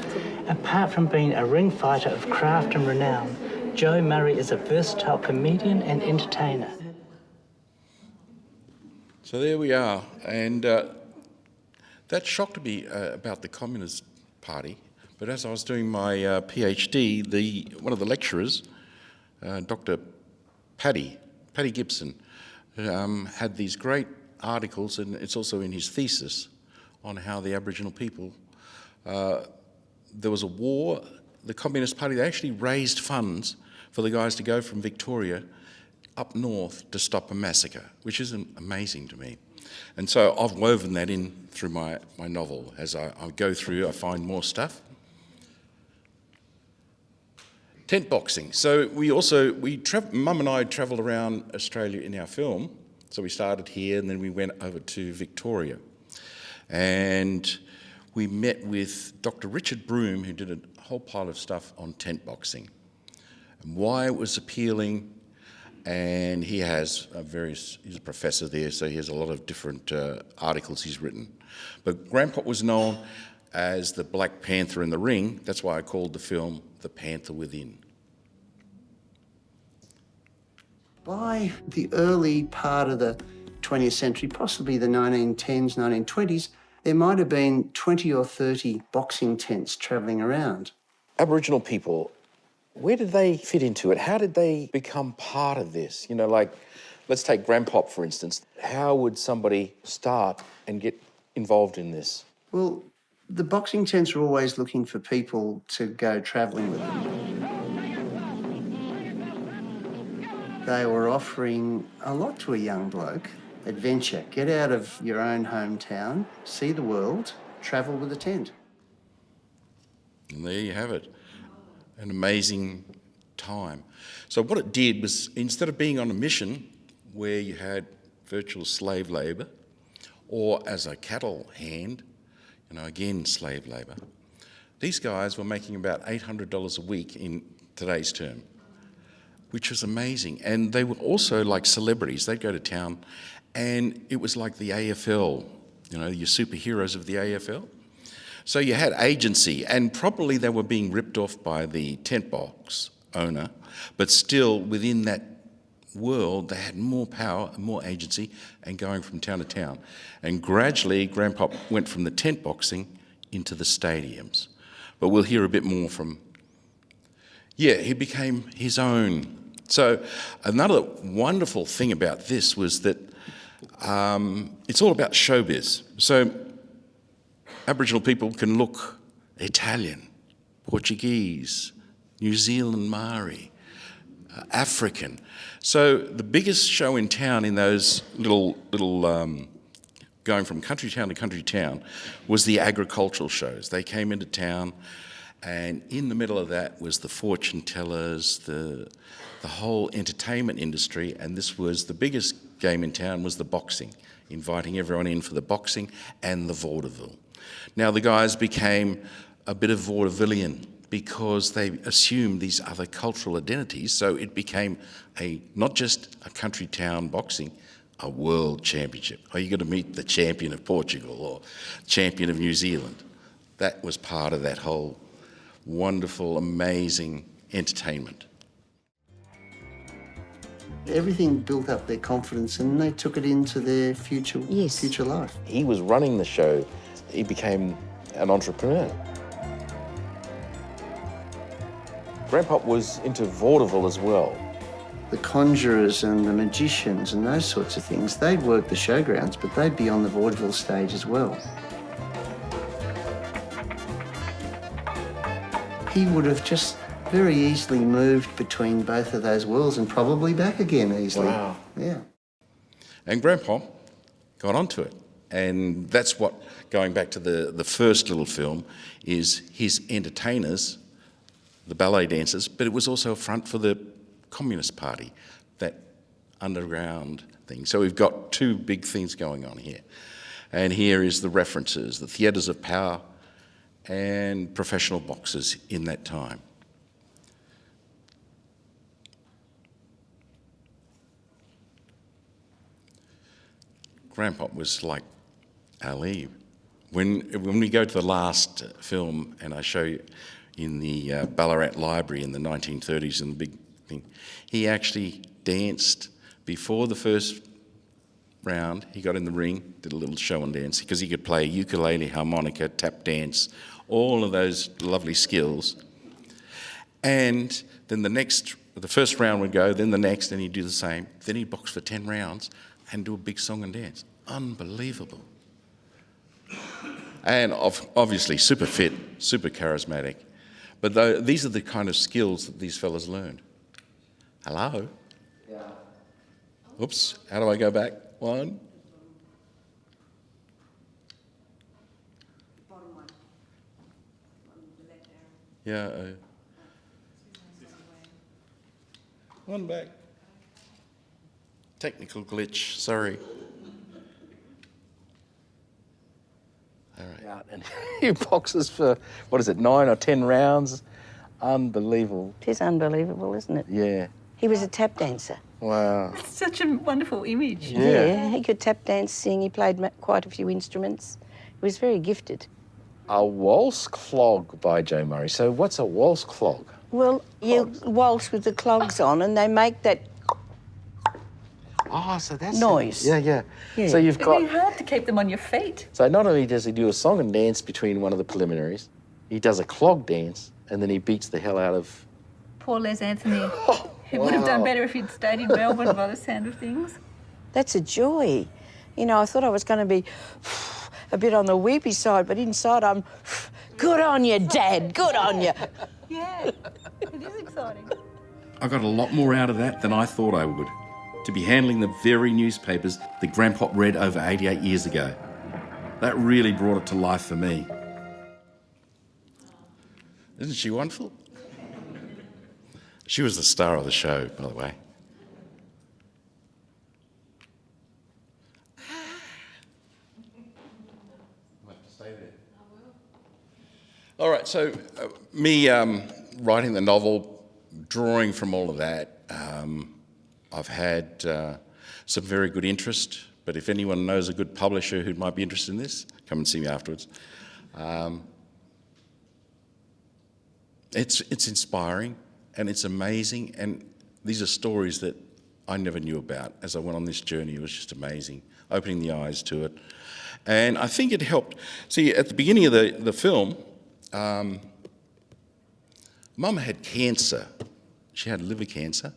Apart from being a ring fighter of craft and renown, Joe Murray is a versatile comedian and entertainer. So there we are, and that shocked me about the Communist Party. But as I was doing my PhD, one of the lecturers, Dr. Paddy Gibson, had these great articles, and it's also in his thesis, on how the Aboriginal people, there was a war, the Communist Party, they actually raised funds for the guys to go from Victoria up north to stop a massacre, which is amazing to me. And so I've woven that in through my novel. As I go through, I find more stuff. Tent boxing. So Mum and I travelled around Australia in our film. So we started here and then we went over to Victoria. And we met with Dr. Richard Broome, who did a whole pile of stuff on tent boxing and why it was appealing. And he has he's a professor there, so he has a lot of different articles he's written. But Grandpop was known as the Black Panther in the ring. That's why I called the film The Panther Within. By the early part of the 20th century, possibly the 1910s, 1920s, there might have been 20 or 30 boxing tents travelling around. Aboriginal people, where did they fit into it? How did they become part of this? You know, like Let's take Grandpop, for instance. How would somebody start and get involved in this? Well, the boxing tents are always looking for people to go travelling with them. They were offering a lot to a young bloke. Adventure. Get out of your own hometown, see the world, travel with a tent. And there you have it. An amazing time. So what it did was, instead of being on a mission where you had virtual slave labour, or as a cattle hand, again, slave labour, these guys were making about $800 a week in today's term, which was amazing. And they were also like celebrities. They'd go to town, and it was like the AFL, your superheroes of the AFL. So you had agency, and probably they were being ripped off by the tent box owner, but still within that world they had more power and more agency and going from town to town. And gradually Grandpop went from the tent boxing into the stadiums. But we'll hear a bit more from... Yeah, he became his own. So another wonderful thing about this was that it's all about showbiz. So Aboriginal people can look Italian, Portuguese, New Zealand Maori, African. So the biggest show in town in those little going from country town to country town was the agricultural shows. They came into town, and in the middle of that was the fortune tellers, the whole entertainment industry, and this was the biggest game in town was the boxing, inviting everyone in for the boxing and the vaudeville. Now the guys became a bit of vaudevillian because they assumed these other cultural identities, so it became not just a country town boxing, a world championship. Oh, you got to meet the champion of Portugal or champion of New Zealand. That was part of that whole wonderful, amazing entertainment. Everything built up their confidence, and they took it into their future life. He was running the show. He became an entrepreneur. Grandpop was into vaudeville as well. The conjurers and the magicians and those sorts of things, they'd work the showgrounds, but they'd be on the vaudeville stage as well. He would have just very easily moved between both of those worlds and probably back again easily. Wow. Yeah. And Grandpop got onto it. And that's what, going back to the first little film, is his entertainers, the ballet dancers, but it was also a front for the Communist Party, that underground thing. So we've got two big things going on here. And here is the references, the theatres of power and professional boxers in that time. Grandpop was like Ali. When we go to the last film, and I show you in the Ballarat Library in the 1930s in the big thing, he actually danced before the first round. He got in the ring, did a little show and dance, because he could play ukulele, harmonica, tap dance, all of those lovely skills. And then the first round would go, then the next, and he'd do the same. Then he'd box for 10 rounds and do a big song and dance. Unbelievable. And obviously super fit, super charismatic. But these are the kind of skills that these fellas learned. Hello? Yeah. Oops, how do I go back? One. Bottom one. On the left arrow. Yeah. One back. Technical glitch, sorry. All right. Yeah, and he boxes for, 9 or 10 rounds. Unbelievable. It is unbelievable, isn't it? Yeah. He was a tap dancer. Wow. It's such a wonderful image. Yeah. He could tap dance, sing. He played quite a few instruments. He was very gifted. A waltz clog by Joe Murray. So what's a waltz clog? Well, you waltz with the clogs on and they make that So that's noise. Yeah. Yeah. So you've It'd got... be hard to keep them on your feet. So not only does he do a song and dance between one of the preliminaries, he does a clog dance and then he beats the hell out of... Poor Les Anthony. He would have done better if he'd stayed in Melbourne by the sound of things. That's a joy. You know, I thought I was going to be a bit on the weepy side, but inside I'm, good on you, Dad, good on you. Yeah, it is exciting. I got a lot more out of that than I thought I would. To be handling the very newspapers that Grandpop read over 88 years ago. That really brought it to life for me. Isn't she wonderful? She was the star of the show, by the way. All right, so me writing the novel, drawing from all of that, I've had some very good interest, but if anyone knows a good publisher who might be interested in this, come and see me afterwards. It's inspiring and it's amazing, and these are stories that I never knew about. As I went on this journey, it was just amazing, opening the eyes to it. And I think it helped. See, at the beginning of the film, Mum had cancer. She had liver cancer.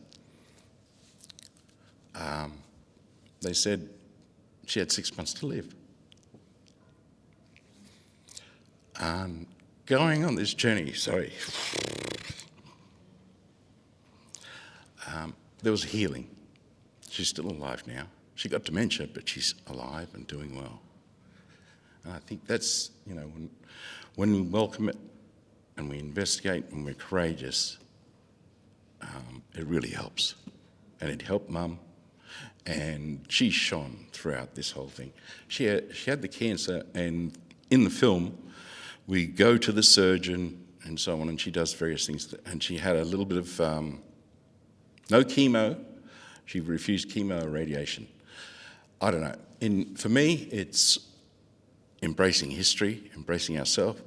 They said she had 6 months to live. Going on this journey, there was healing. She's still alive now. She got dementia, but she's alive and doing well. And I think that's, you know, when we welcome it and we investigate and we're courageous, it really helps. And it helped Mum, and she shone throughout this whole thing. She had the cancer, and in the film, we go to the surgeon and so on, and she does various things. And she had a little bit of no chemo. She refused chemo or radiation. I don't know. For me, it's embracing history, embracing ourselves,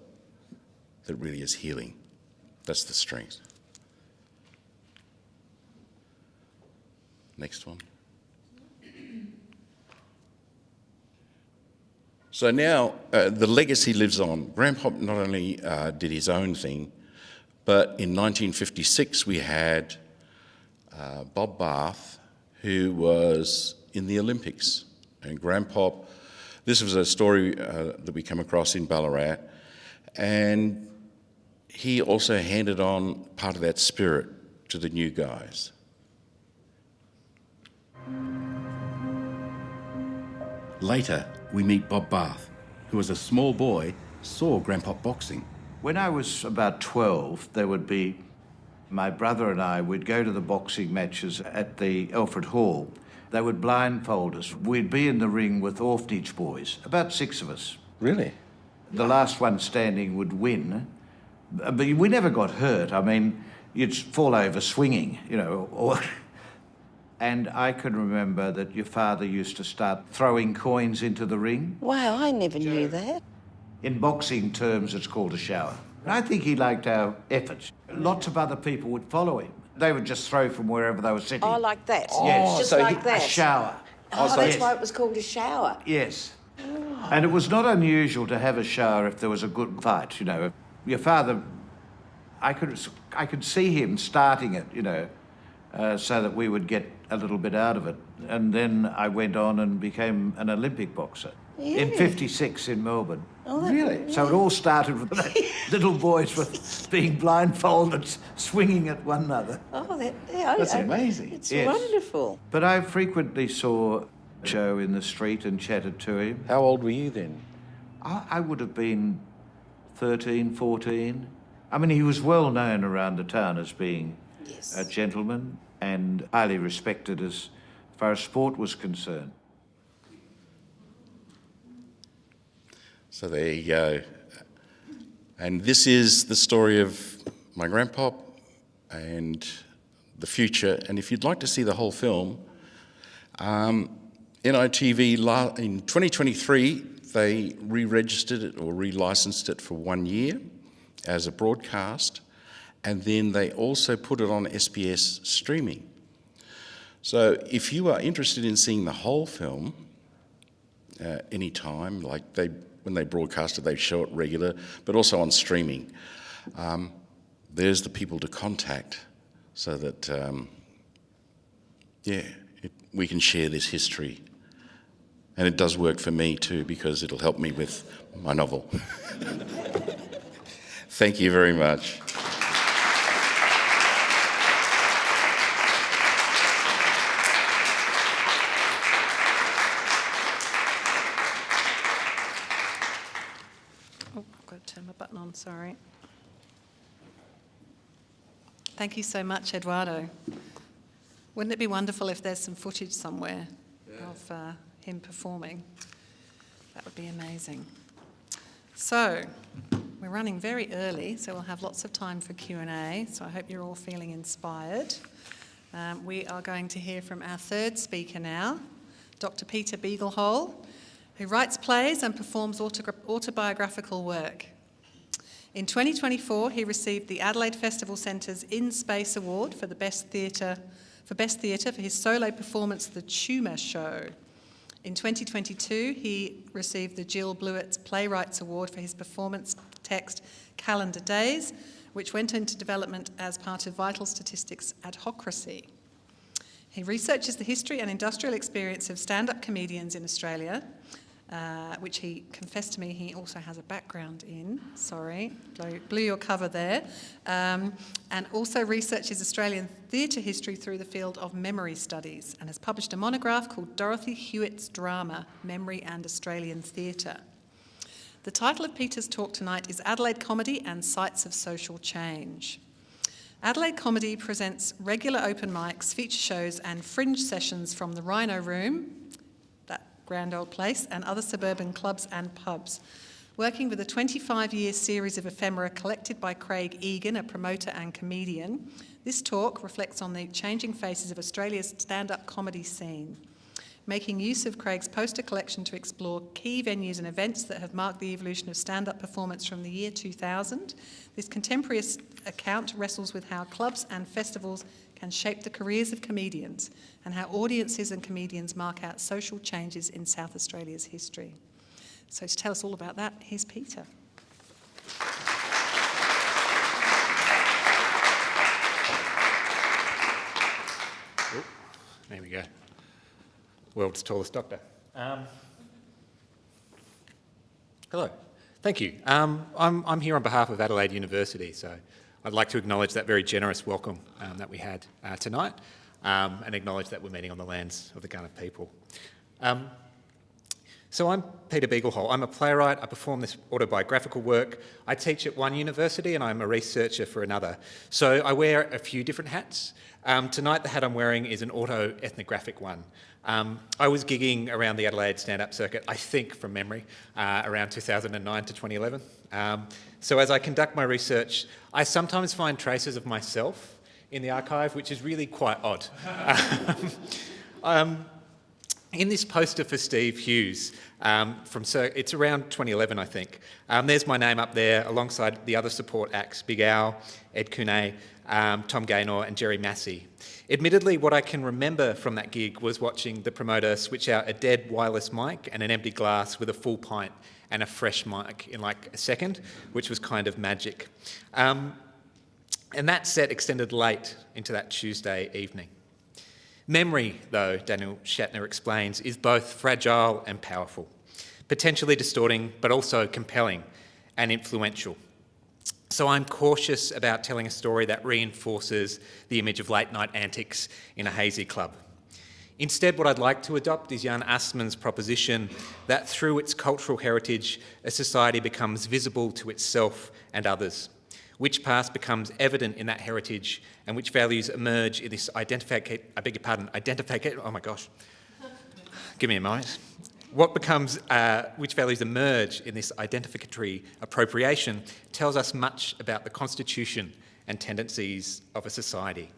that really is healing. That's the strength. Next one. So now the legacy lives on. Grandpop not only did his own thing, but in 1956 we had Bob Barth, who was in the Olympics. And Grandpop, this was a story that we come across in Ballarat, and he also handed on part of that spirit to the new guys. Later, we meet Bob Barth, who as a small boy saw Grandpop boxing. When I was about 12, there would be my brother and I would go to the boxing matches at the Alfred Hall. They would blindfold us. We'd be in the ring with orphanage boys, about 6 of us. Really? The last one standing would win, but we never got hurt. I mean, you'd fall over swinging, you know, And I can remember that your father used to start throwing coins into the ring. Wow, I never knew that. In boxing terms, it's called a shower. And I think he liked our efforts. Lots of other people would follow him. They would just throw from wherever they were sitting. Oh, like that? Yes. Just So like that? A shower. Oh, that's why it was called a shower. Yes. And it was not unusual to have a shower if there was a good fight, you know. Your father, I could see him starting it, you know, so that we would get a little bit out of it. And then I went on and became an Olympic boxer in 56 in Melbourne. Oh, really? So it all started with little boys with being blindfolded, swinging at one another. Oh, that's amazing. It's Yes. wonderful. But I frequently saw Joe in the street and chatted to him. How old were you then? I would have been 13, 14. I mean, he was well known around the town as being a gentleman and highly respected as far as sport was concerned. So there you go. And this is the story of my Grandpop and the future. And if you'd like to see the whole film, NITV in 2023, they re-registered it or re-licensed it for 1 year as a broadcast. And then they also put it on SBS streaming. So if you are interested in seeing the whole film anytime, like when they broadcast it, they show it regular, but also on streaming. There's the people to contact so that we can share this history. And it does work for me too, because it'll help me with my novel. Thank you very much. Oh, I've got to turn my button on, sorry. Thank you so much, Edoardo. Wouldn't it be wonderful if there's some footage somewhere of him performing? That would be amazing. So, we're running very early, so we'll have lots of time for Q&A, so I hope you're all feeling inspired. We are going to hear from our third speaker now, Dr. Peter Beaglehole, who writes plays and performs autobiographical work. In 2024, he received the Adelaide Festival Centre's In Space Award for Best Theatre for his solo performance, The Tumour Show. In 2022, he received the Jill Blewett's Playwrights Award for his performance text, Calendar Days, which went into development as part of Vital Statistics Adhocracy. He researches the history and industrial experience of stand-up comedians in Australia, which he confessed to me he also has a background in. Sorry, blew your cover there. And also researches Australian theatre history through the field of memory studies, and has published a monograph called Dorothy Hewitt's Drama, Memory and Australian Theatre. The title of Peter's talk tonight is Adelaide Comedy and Sites of Social Change. Adelaide Comedy presents regular open mics, feature shows and fringe sessions from the Rhino Room, grand old place, and other suburban clubs and pubs. Working with a 25-year series of ephemera collected by Craig Egan, a promoter and comedian, this talk reflects on the changing faces of Australia's stand-up comedy scene, making use of Craig's poster collection to explore key venues and events that have marked the evolution of stand-up performance from the year 2000. This contemporary account wrestles with how clubs and festivals can shape the careers of comedians and how audiences and comedians mark out social changes in South Australia's history. So to tell us all about that, here's Peter. Oh, there we go. World's tallest doctor. Hello, thank you. I'm here on behalf of Adelaide University, so I'd like to acknowledge that very generous welcome that we had tonight, and acknowledge that we're meeting on the lands of the Gunner people. So I'm Peter Beaglehole. I'm a playwright. I perform this autobiographical work. I teach at one university and I'm a researcher for another. So I wear a few different hats. Tonight the hat I'm wearing is an autoethnographic one. I was gigging around the Adelaide stand-up circuit, I think from memory, around 2009 to 2011. So as I conduct my research, I sometimes find traces of myself in the archive, which is really quite odd. In this poster for Steve Hughes, it's around 2011, I think. There's my name up there alongside the other support acts, Big Al, Ed Cunay, Tom Gaynor and Jerry Massey. Admittedly, what I can remember from that gig was watching the promoter switch out a dead wireless mic and an empty glass with a full pint and a fresh mic in like a second, which was kind of magic. And that set extended late into that Tuesday evening. Memory, though, Daniel Shatner explains, is both fragile and powerful, potentially distorting, but also compelling and influential. So I'm cautious about telling a story that reinforces the image of late-night antics in a hazy club. Instead, what I'd like to adopt is Jan Assmann's proposition that through its cultural heritage, a society becomes visible to itself and others. Which past becomes evident in that heritage and which values emerge in this give me a moment. Which values emerge in this identificatory appropriation tells us much about the constitution and tendencies of a society.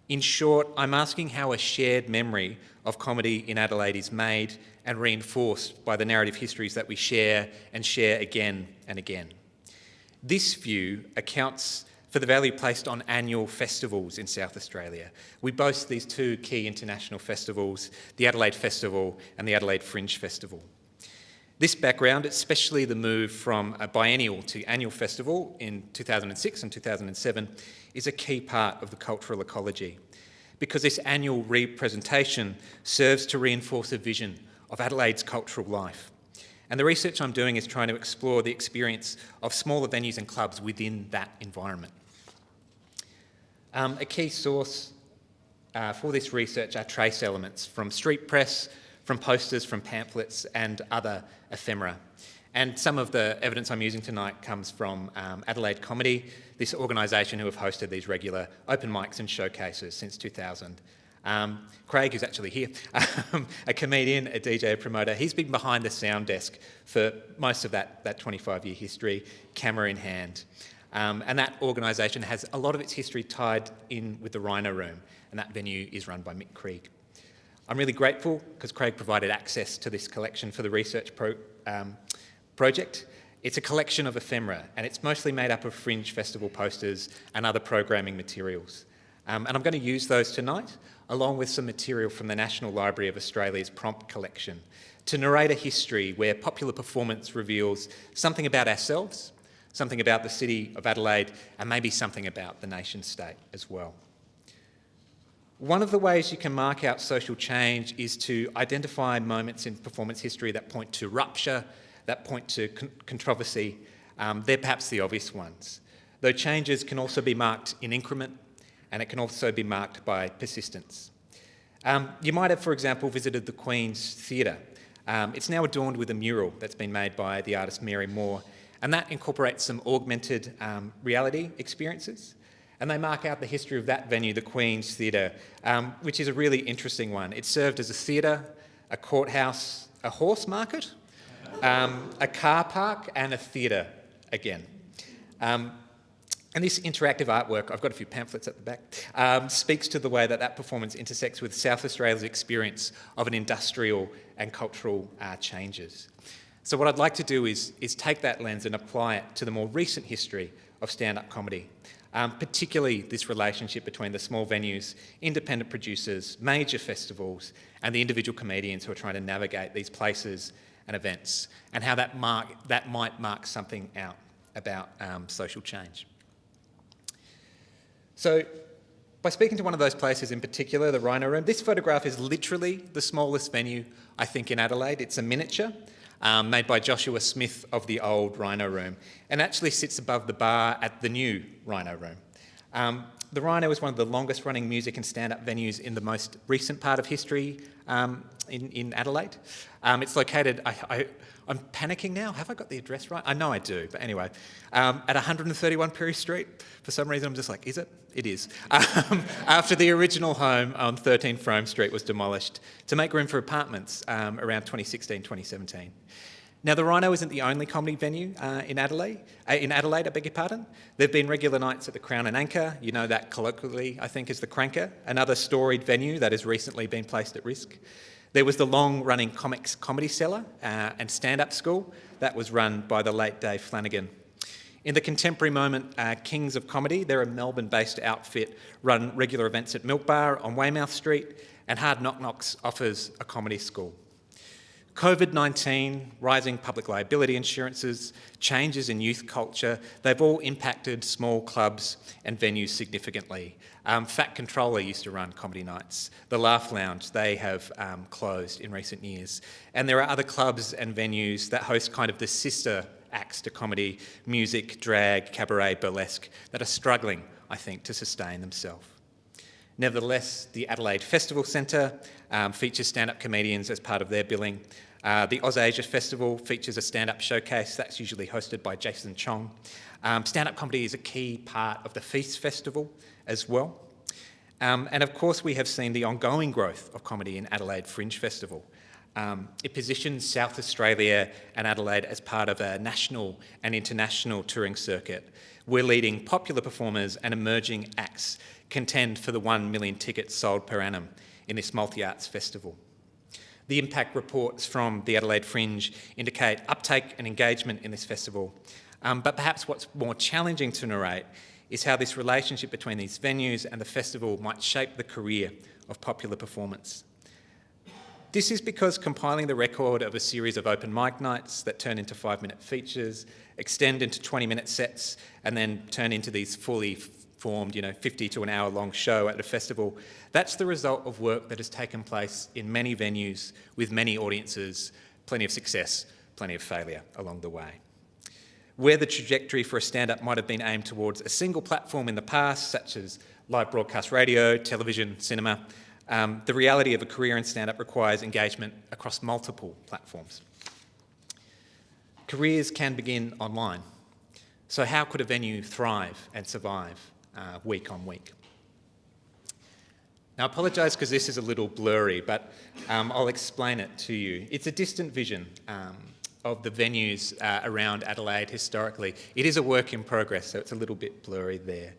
In short, I'm asking how a shared memory of comedy in Adelaide is made and reinforced by the narrative histories that we share and share again and again. This view accounts for the value placed on annual festivals in South Australia. We boast these two key international festivals, the Adelaide Festival and the Adelaide Fringe Festival. This background, especially the move from a biennial to annual festival in 2006 and 2007, is a key part of the cultural ecology. because this annual representation serves to reinforce a vision of Adelaide's cultural life. And the research I'm doing is trying to explore the experience of smaller venues and clubs within that environment. A key source for this research are trace elements from street press, from posters, from pamphlets and other ephemera. And some of the evidence I'm using tonight comes from Adelaide Comedy, this organisation who have hosted these regular open mics and showcases since 2000. Craig, who's actually here, a comedian, a DJ, a promoter, he's been behind the sound desk for most of that 25-year history, camera in hand. And that organisation has a lot of its history tied in with the Rhino Room, and that venue is run by Mick Krieg. I'm really grateful because Craig provided access to this collection for the research project. It's a collection of ephemera, and it's mostly made up of Fringe Festival posters and other programming materials. And I'm going to use those tonight, along with some material from the National Library of Australia's Prompt collection, to narrate a history where popular performance reveals something about ourselves, something about the city of Adelaide, and maybe something about the nation state as well. One of the ways you can mark out social change is to identify moments in performance history that point to rupture, that point to controversy. They're perhaps the obvious ones. Though changes can also be marked in increment, and it can also be marked by persistence. You might have, for example, visited the Queen's Theatre. It's now adorned with a mural that's been made by the artist Mary Moore, and that incorporates some augmented reality experiences. And they mark out the history of that venue, the Queen's Theatre, which is a really interesting one. It served as a theatre, a courthouse, a horse market, a car park, and a theatre again. And this interactive artwork, I've got a few pamphlets at the back, speaks to the way that performance intersects with South Australia's experience of an industrial and cultural changes. So what I'd like to do is take that lens and apply it to the more recent history of stand-up comedy, particularly this relationship between the small venues, independent producers, major festivals, and the individual comedians who are trying to navigate these places and events, and how that might mark something out about social change. So, by speaking to one of those places in particular, the Rhino Room, this photograph is literally the smallest venue, I think, in Adelaide. It's a miniature made by Joshua Smith of the old Rhino Room, and actually sits above the bar at the new Rhino Room. The Rhino is one of the longest running music and stand-up venues in the most recent part of history in Adelaide. It's located, I'm panicking now, have I got the address right? I know I do, but anyway, at 131 Perry Street. For some reason I'm just like, is it? It is. After the original home on 13 Frome Street was demolished to make room for apartments around 2016, 2017. Now, the Rhino isn't the only comedy venue in Adelaide, I beg your pardon. There have been regular nights at the Crown and Anchor, you know that colloquially, I think, as the Cranker, another storied venue that has recently been placed at risk. There was the long-running Comics Comedy Cellar and stand-up school that was run by the late Dave Flanagan. In the contemporary moment, Kings of Comedy, they're a Melbourne-based outfit, run regular events at Milk Bar on Weymouth Street, and Hard Knock Knocks offers a comedy school. COVID-19, rising public liability insurances, changes in youth culture, they've all impacted small clubs and venues significantly. Fat Controller used to run comedy nights. The Laugh Lounge, they have closed in recent years. And there are other clubs and venues that host kind of the sister acts to comedy, music, drag, cabaret, burlesque, that are struggling, I think, to sustain themselves. Nevertheless, the Adelaide Festival Centre features stand-up comedians as part of their billing. The Ausasia Festival features a stand-up showcase that's usually hosted by Jason Chong. Stand-up comedy is a key part of the Feast Festival as well. And of course, we have seen the ongoing growth of comedy in Adelaide Fringe Festival. It positions South Australia and Adelaide as part of a national and international touring circuit. We're leading popular performers and emerging acts contend for the 1 million tickets sold per annum in this multi-arts festival. The impact reports from the Adelaide Fringe indicate uptake and engagement in this festival. But perhaps what's more challenging to narrate is how this relationship between these venues and the festival might shape the career of popular performance. This is because compiling the record of a series of open mic nights that turn into 5-minute features, extend into 20-minute sets, and then turn into these fully formed, 50 to an hour long show at a festival. That's the result of work that has taken place in many venues with many audiences, plenty of success, plenty of failure along the way. Where the trajectory for a stand-up might have been aimed towards a single platform in the past, such as live broadcast radio, television, cinema, the reality of a career in stand-up requires engagement across multiple platforms. Careers can begin online. So how could a venue thrive and survive week on week? Now, I apologise because this is a little blurry, but I'll explain it to you. It's a distant vision of the venues around Adelaide historically. It is a work in progress, so it's a little bit blurry there.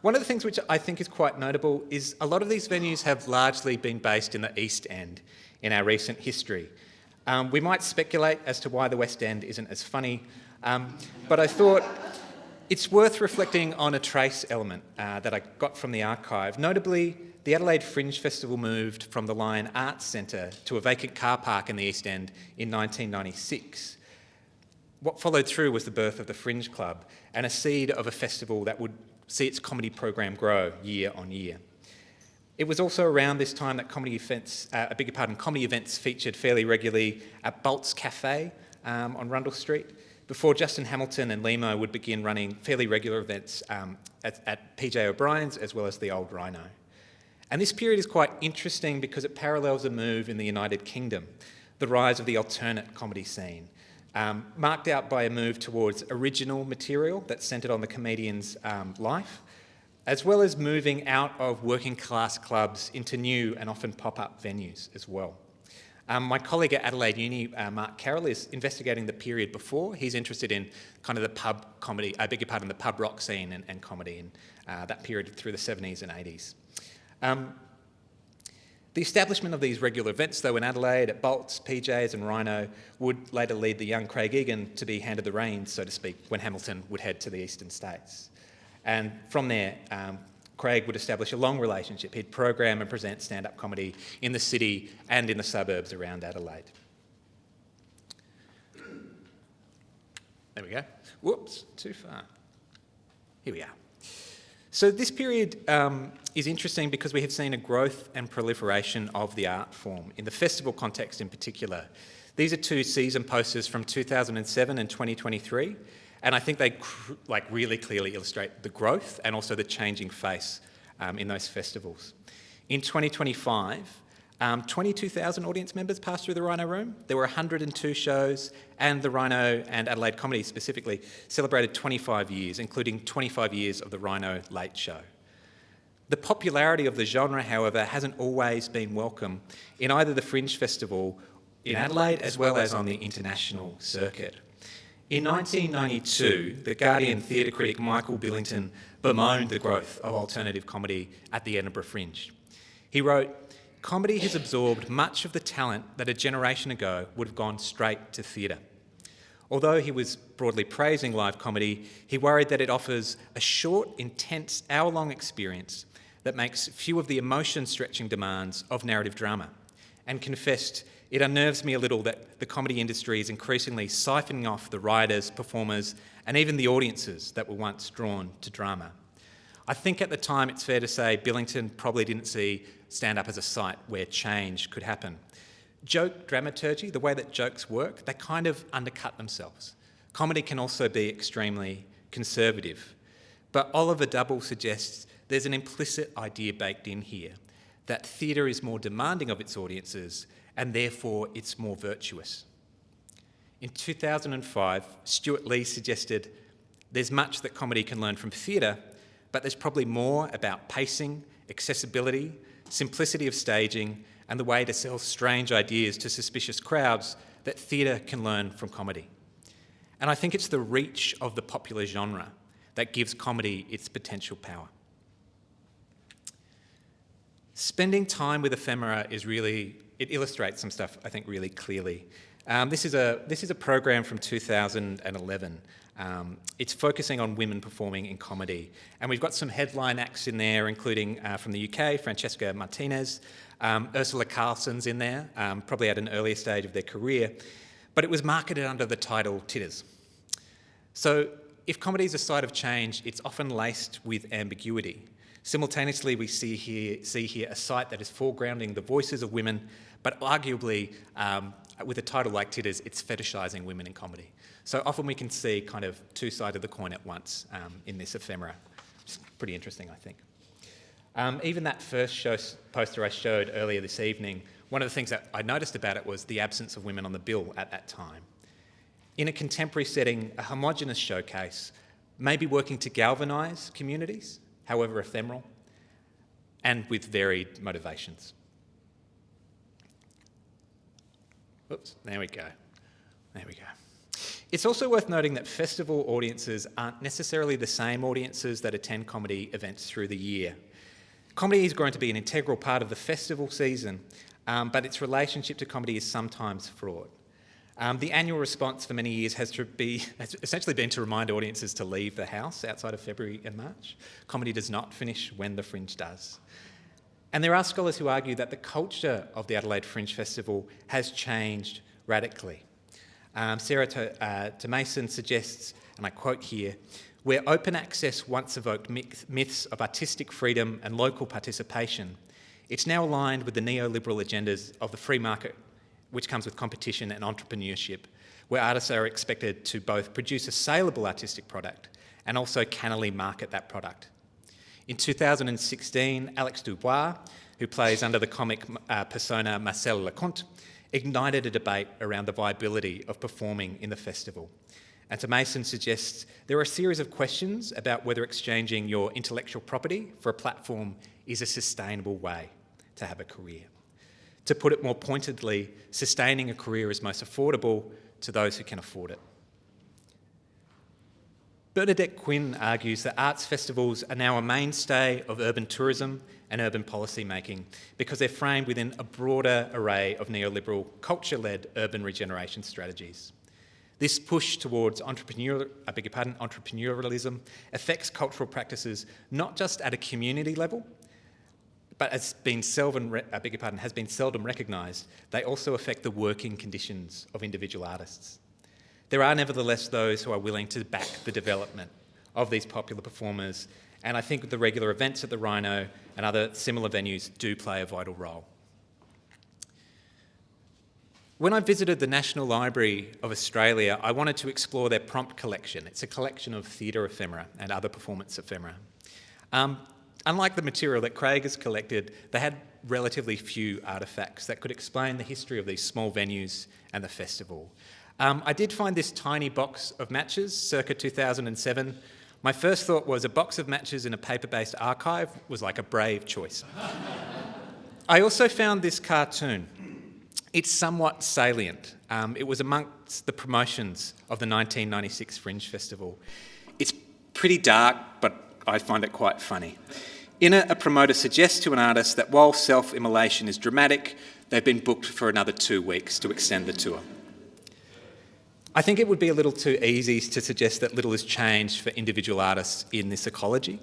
One of the things which I think is quite notable is a lot of these venues have largely been based in the East End in our recent history. We might speculate as to why the West End isn't as funny, but I thought it's worth reflecting on a trace element that I got from the archive. Notably, the Adelaide Fringe Festival moved from the Lion Arts Centre to a vacant car park in the East End in 1996. What followed through was the birth of the Fringe Club and a seed of a festival that would see its comedy program grow year on year. It was also around this time that comedy events featured fairly regularly at Bolt's Cafe on Rundle Street, before Justin Hamilton and Limo would begin running fairly regular events at PJ O'Brien's as well as the Old Rhino. And this period is quite interesting because it parallels a move in the United Kingdom, the rise of the alternate comedy scene, marked out by a move towards original material that's centred on the comedian's life, as well as moving out of working class clubs into new and often pop-up venues as well. My colleague at Adelaide Uni, Mark Carroll, is investigating the period before. He's interested in kind of the pub comedy, the pub rock scene and comedy in that period through the 70s and 80s. The establishment of these regular events, though, in Adelaide, at Bolts, PJs and Rhino, would later lead the young Craig Egan to be handed the reins, so to speak, when Hamilton would head to the eastern states. And from there, Craig would establish a long relationship. He'd program and present stand-up comedy in the city and in the suburbs around Adelaide. There we go. Whoops, too far. Here we are. So this period is interesting because we have seen a growth and proliferation of the art form, in the festival context in particular. These are two season posters from 2007 and 2023, and I think they really clearly illustrate the growth and also the changing face in those festivals. In 2025, 22,000 audience members passed through the Rhino Room. There were 102 shows, and the Rhino and Adelaide Comedy specifically celebrated 25 years, including 25 years of the Rhino Late Show. The popularity of the genre, however, hasn't always been welcome in either the Fringe Festival in Adelaide as well as on the international circuit. In 1992, the Guardian theatre critic Michael Billington bemoaned the growth of alternative comedy at the Edinburgh Fringe. He wrote, "Comedy has absorbed much of the talent that a generation ago would have gone straight to theatre." Although he was broadly praising live comedy, he worried that it offers a short, intense, hour-long experience that makes few of the emotion-stretching demands of narrative drama, and confessed, "It unnerves me a little that the comedy industry is increasingly siphoning off the writers, performers, and even the audiences that were once drawn to drama." I think at the time it's fair to say Billington probably didn't see stand-up as a site where change could happen. Joke dramaturgy, the way that jokes work, they kind of undercut themselves. Comedy can also be extremely conservative. But Oliver Double suggests there's an implicit idea baked in here, that theatre is more demanding of its audiences and therefore it's more virtuous. In 2005, Stuart Lee suggested there's much that comedy can learn from theatre, but there's probably more about pacing, accessibility, simplicity of staging, and the way to sell strange ideas to suspicious crowds that theatre can learn from comedy. And I think it's the reach of the popular genre that gives comedy its potential power. Spending time with ephemera it illustrates some stuff, I think, really clearly. This is a program from 2011. It's focusing on women performing in comedy. And we've got some headline acts in there, including from the UK, Francesca Martinez, Ursula Carlson's in there, probably at an earlier stage of their career. But it was marketed under the title Titters. So if comedy is a site of change, it's often laced with ambiguity. Simultaneously, we see here a site that is foregrounding the voices of women, but arguably, with a title like Titters, it's fetishising women in comedy. So often we can see kind of two sides of the coin at once in this ephemera. It's pretty interesting, I think. Even that first poster I showed earlier this evening, one of the things that I noticed about it was the absence of women on the bill at that time. In a contemporary setting, a homogenous showcase may be working to galvanise communities, however ephemeral, and with varied motivations. Oops, there we go. There we go. It's also worth noting that festival audiences aren't necessarily the same audiences that attend comedy events through the year. Comedy has grown to be an integral part of the festival season, but its relationship to comedy is sometimes fraught. The annual response for many years has essentially been to remind audiences to leave the house outside of February and March. Comedy does not finish when the Fringe does. And there are scholars who argue that the culture of the Adelaide Fringe Festival has changed radically. Sarah Mason suggests, and I quote here, "Where open access once evoked myths of artistic freedom and local participation, it's now aligned with the neoliberal agendas of the free market, which comes with competition and entrepreneurship, where artists are expected to both produce a saleable artistic product and also cannily market that product." In 2016, Alex Dubois, who plays under the comic persona Marcel Leconte, ignited a debate around the viability of performing in the festival. And to Mason suggests there are a series of questions about whether exchanging your intellectual property for a platform is a sustainable way to have a career. To put it more pointedly, sustaining a career is most affordable to those who can afford it. Bernadette Quinn argues that arts festivals are now a mainstay of urban tourism and urban policy making because they're framed within a broader array of neoliberal, culture-led urban regeneration strategies. This push towards entrepreneurialism affects cultural practices not just at a community level, but has been seldom recognised. They also affect the working conditions of individual artists. There are nevertheless those who are willing to back the development of these popular performers, and I think the regular events at the Rhino and other similar venues do play a vital role. When I visited the National Library of Australia, I wanted to explore their prompt collection. It's a collection of theatre ephemera and other performance ephemera. Unlike the material that Craig has collected, they had relatively few artefacts that could explain the history of these small venues and the festival. I did find this tiny box of matches, circa 2007. My first thought was a box of matches in a paper-based archive was like a brave choice. I also found this cartoon. It's somewhat salient. It was amongst the promotions of the 1996 Fringe Festival. It's pretty dark, but I find it quite funny. In it, a promoter suggests to an artist that while self-immolation is dramatic, they've been booked for another 2 weeks to extend the tour. I think it would be a little too easy to suggest that little has changed for individual artists in this ecology.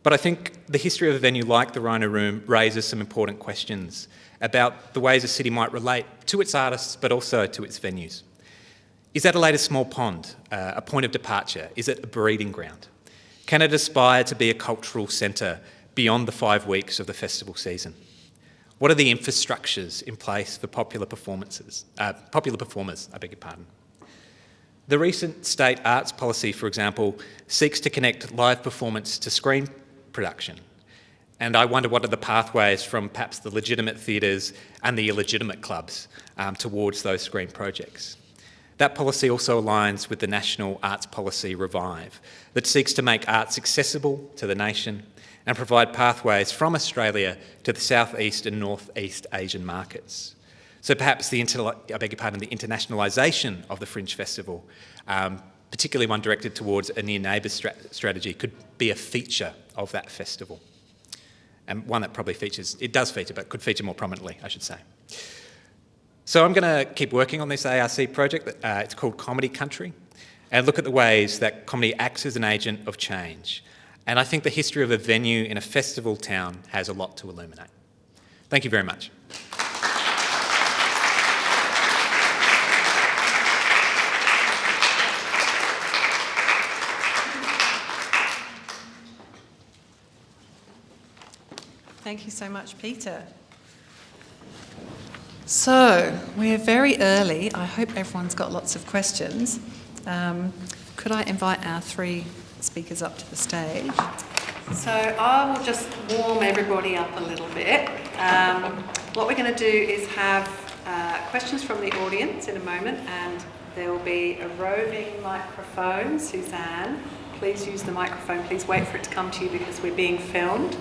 But I think the history of a venue like the Rhino Room raises some important questions about the ways a city might relate to its artists, but also to its venues. Is Adelaide a small pond, a point of departure? Is it a breeding ground? Can it aspire to be a cultural centre beyond the 5 weeks of the festival season? What are the infrastructures in place for popular performers? The recent state arts policy, for example, seeks to connect live performance to screen production. And I wonder what are the pathways from perhaps the legitimate theatres and the illegitimate clubs towards those screen projects. That policy also aligns with the National Arts Policy Revive that seeks to make arts accessible to the nation and provide pathways from Australia to the Southeast and Northeast Asian markets. So perhaps the internationalisation of the Fringe Festival, particularly one directed towards a near neighbour strategy, could be a feature of that festival. And one that probably does feature, but could feature more prominently, I should say. So I'm going to keep working on this ARC project. It's called Comedy Country, and look at the ways that comedy acts as an agent of change. And I think the history of a venue in a festival town has a lot to illuminate. Thank you very much. Thank you so much, Peter. So, we're very early. I hope everyone's got lots of questions. Could I invite our three speakers up to the stage? So I will just warm everybody up a little bit. What we're going to do is have questions from the audience in a moment, and there will be a roving microphone. Suzanne, please use the microphone. Please wait for it to come to you because we're being filmed.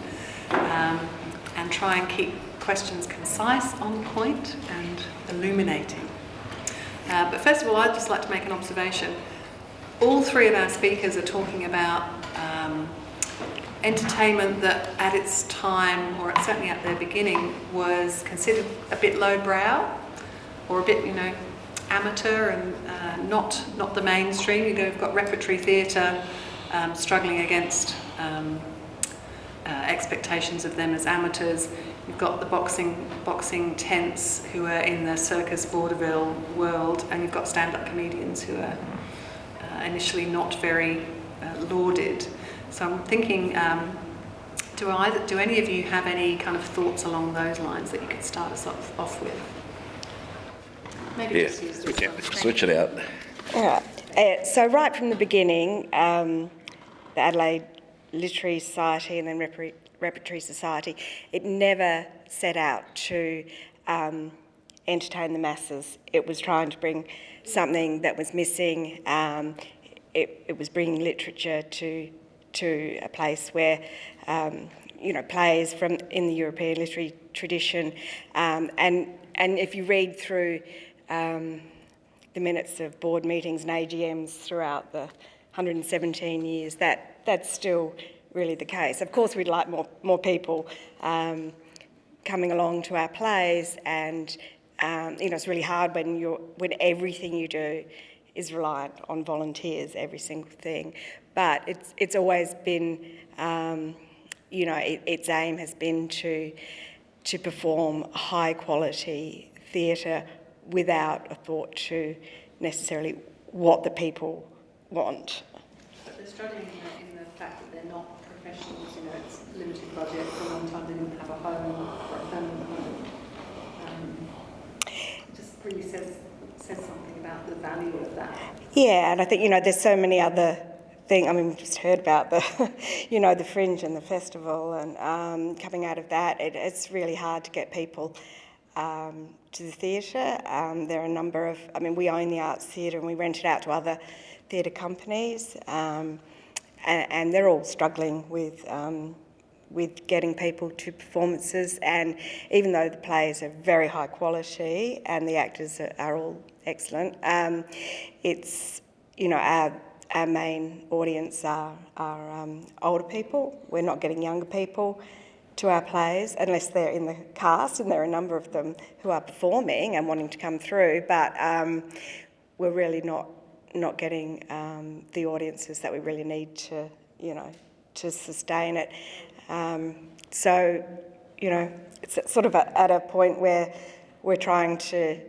And try and keep questions concise, on point and illuminating. But first of all, I'd just like to make an observation. All three of our speakers are talking about entertainment that at its time, or certainly at their beginning, was considered a bit lowbrow or a bit, amateur and not the mainstream. You've got repertory theatre struggling against expectations of them as amateurs. You've got the boxing tents who are in the circus vaudeville world, and you've got stand-up comedians who are initially not very lauded. So I'm thinking, do any of you have any kind of thoughts along those lines that you could start us off with? Maybe just use this one. Switch it out. All right. So right from the beginning, the Adelaide Literary Society and then Repertory Society, it never set out to entertain the masses. It was trying to bring something that was missing. It was bringing literature to a place where, plays from in the European literary tradition, and if you read through the minutes of board meetings and AGMs throughout the 117 years, that's still really the case. Of course, we'd like more people coming along to our plays, and it's really hard when everything you do is reliant on volunteers, every single thing. But it's always been, its aim has been to perform high quality theatre without a thought to necessarily what the people want. But they're struggling in the fact that they're not professionals. It's a limited budget. For a long time they didn't have a home or a permanent home. It just really says something about the value of that. Yeah, and I think, there's so many other things. I mean, we've just heard about the, the Fringe and the festival, and coming out of that, it's really hard to get people to the theatre. There are a number of, we own the Arts Theatre and we rent it out to other theatre companies, and they're all struggling with getting people to performances. And even though the plays are very high quality and the actors are all excellent, it's, our main audience are older people. We're not getting younger people to our plays unless they're in the cast, and there are a number of them who are performing and wanting to come through, but we're really not getting the audiences that we really need to sustain it. So it's sort of at a point where we're trying to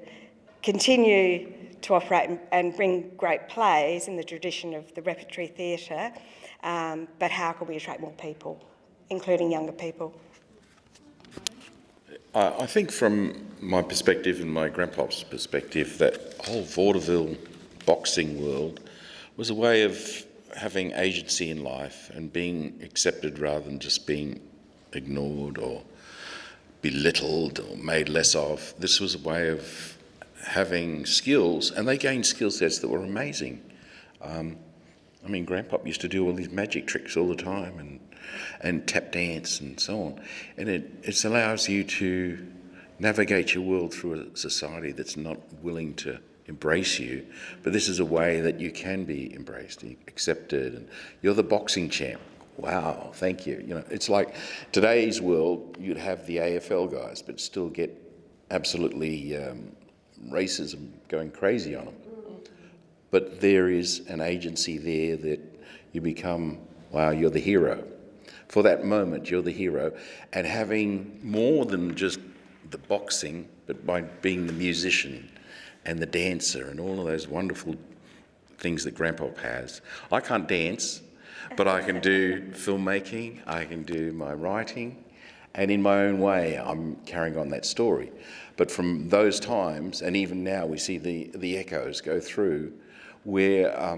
continue to operate and bring great plays in the tradition of the repertory theatre, but how can we attract more people, including younger people? I think from my perspective and my grandpa's perspective, that whole vaudeville boxing world was a way of having agency in life and being accepted rather than just being ignored or belittled or made less of. This was a way of having skills, and they gained skill sets that were amazing. Grandpa used to do all these magic tricks all the time and tap dance and so on. And it allows you to navigate your world through a society that's not willing to embrace you, but this is a way that you can be embraced, accepted, and you're the boxing champ. Wow, thank you. It's like today's world, you'd have the AFL guys, but still get absolutely racism going crazy on them. But there is an agency there that you become, wow, you're the hero. For that moment, you're the hero. And having more than just the boxing, but by being the musician and the dancer and all of those wonderful things that Grandpa has. I can't dance, but I can do filmmaking, I can do my writing, And in my own way, I'm carrying on that story. But from those times, and even now, we see the echoes go through where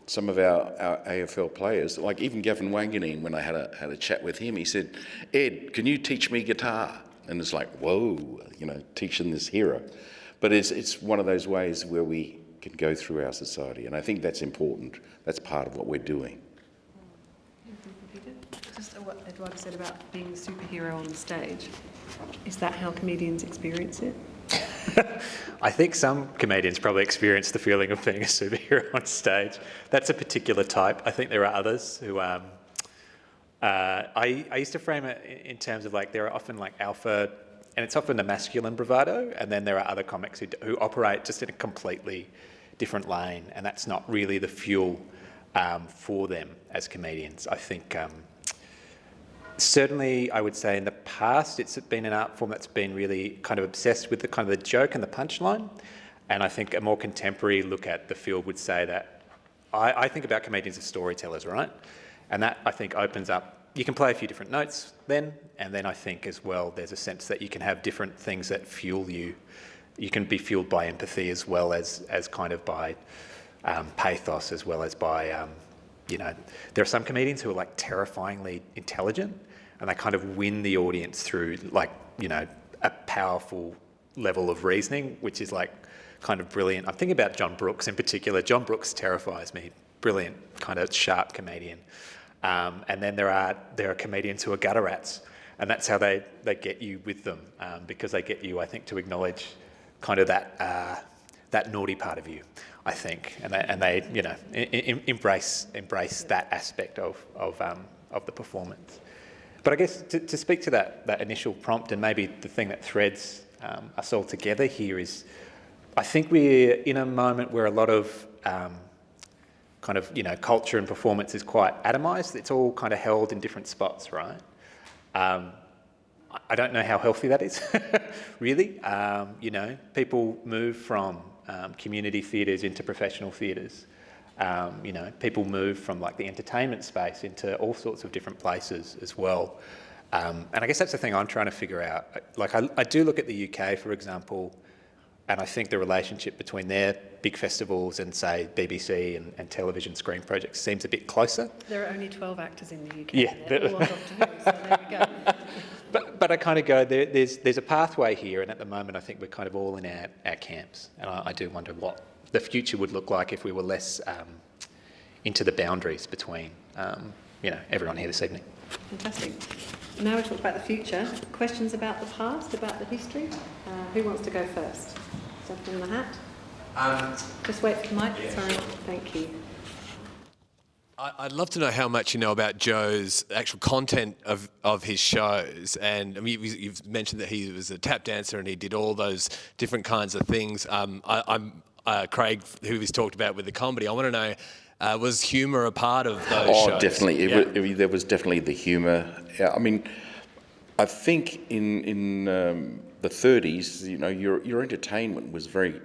some of our AFL players, like even Gavin Wanganeen, when I had a chat with him, he said, "Ed, can you teach me guitar?" And it's like, whoa, you know, teaching this hero. But it's one of those ways where we can go through our society, and I think that's important. That's part of what we're doing. Just what Edoardo said about being a superhero on the stage. Is that how comedians experience it? I think some comedians probably experience the feeling of being a superhero on stage. That's a particular type. I think there are others who... I used to frame it in terms of like there are often like alpha, and it's often a masculine bravado, and then there are other comics who operate just in a completely different lane, and that's not really the fuel for them as comedians. I think certainly I would say in the past it's been an art form that's been really kind of obsessed with the kind of the joke and the punchline, and I think a more contemporary look at the field would say that I think about comedians as storytellers, right? And that, I think, opens up, you can play a few different notes then, and then I think as well there's a sense that you can have different things that fuel you. You can be fueled by empathy as well as kind of by pathos, as well as by, you know, there are some comedians who are like terrifyingly intelligent, and they kind of win the audience through like, you know, a powerful level of reasoning, which is like kind of brilliant. I'm thinking about John Brooks in particular. John Brooks terrifies me. Brilliant, kind of sharp comedian. And then there are comedians who are gutter rats, and that's how they get you with them, because they get you, I think, to acknowledge kind of that naughty part of you, I think, and they you know embrace that aspect of the performance. But I guess to speak to that initial prompt, and maybe the thing that threads us all together here is, I think we're in a moment where a lot of kind of, you know, culture and performance is quite atomised. It's all kind of held in different spots, right? I don't know how healthy that is, really. You know, people move from community theatres into professional theatres. You know, people move from like the entertainment space into all sorts of different places as well. And I guess that's the thing I'm trying to figure out. Like I do look at the UK, for example, and I think the relationship between their big festivals and, say, BBC and television screen projects seems a bit closer. There are only 12 actors in the UK. Yeah. They're all on Doctor Who, so there we go. But I kind of go, there's a pathway here, and at the moment I think we're kind of all in our camps. And I do wonder what the future would look like if we were less into the boundaries between, you know, everyone here this evening. Fantastic. Now we talked about the future. Questions about the past, about the history? Who wants to go first? Something in the hat? Just wait for the mic. Yeah. Sorry. Thank you. I'd love to know how much you know about Joe's actual content of his shows. And I mean, you've mentioned that he was a tap dancer and he did all those different kinds of things. I'm Craig, who he's talked about with the comedy. I want to know, was humour a part of those shows? Oh, definitely. There was definitely the humour. I mean, I think in the 30s, you know, your entertainment was very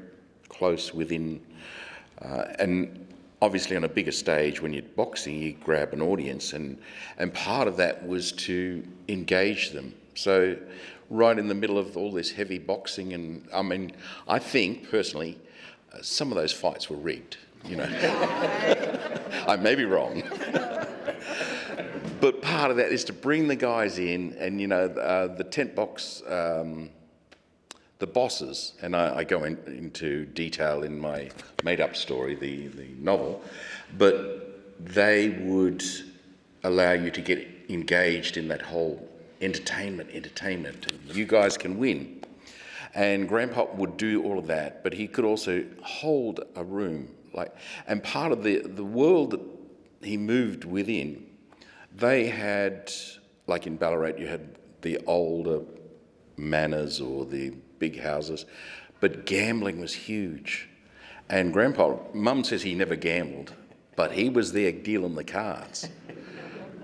close within, and obviously on a bigger stage when you're boxing, you grab an audience, and part of that was to engage them. So right in the middle of all this heavy boxing, and I mean, I think personally, some of those fights were rigged, you know. I may be wrong. But part of that is to bring the guys in, and, you know, the tent box, the bosses, and I go into detail in my made-up story, the novel, but they would allow you to get engaged in that whole entertainment. You guys can win. And Grandpa would do all of that, but he could also hold a room. And part of the world that he moved within, they had, like in Ballarat, you had the older manors or the big houses, but gambling was huge. And Mum says he never gambled, but he was there dealing the cards.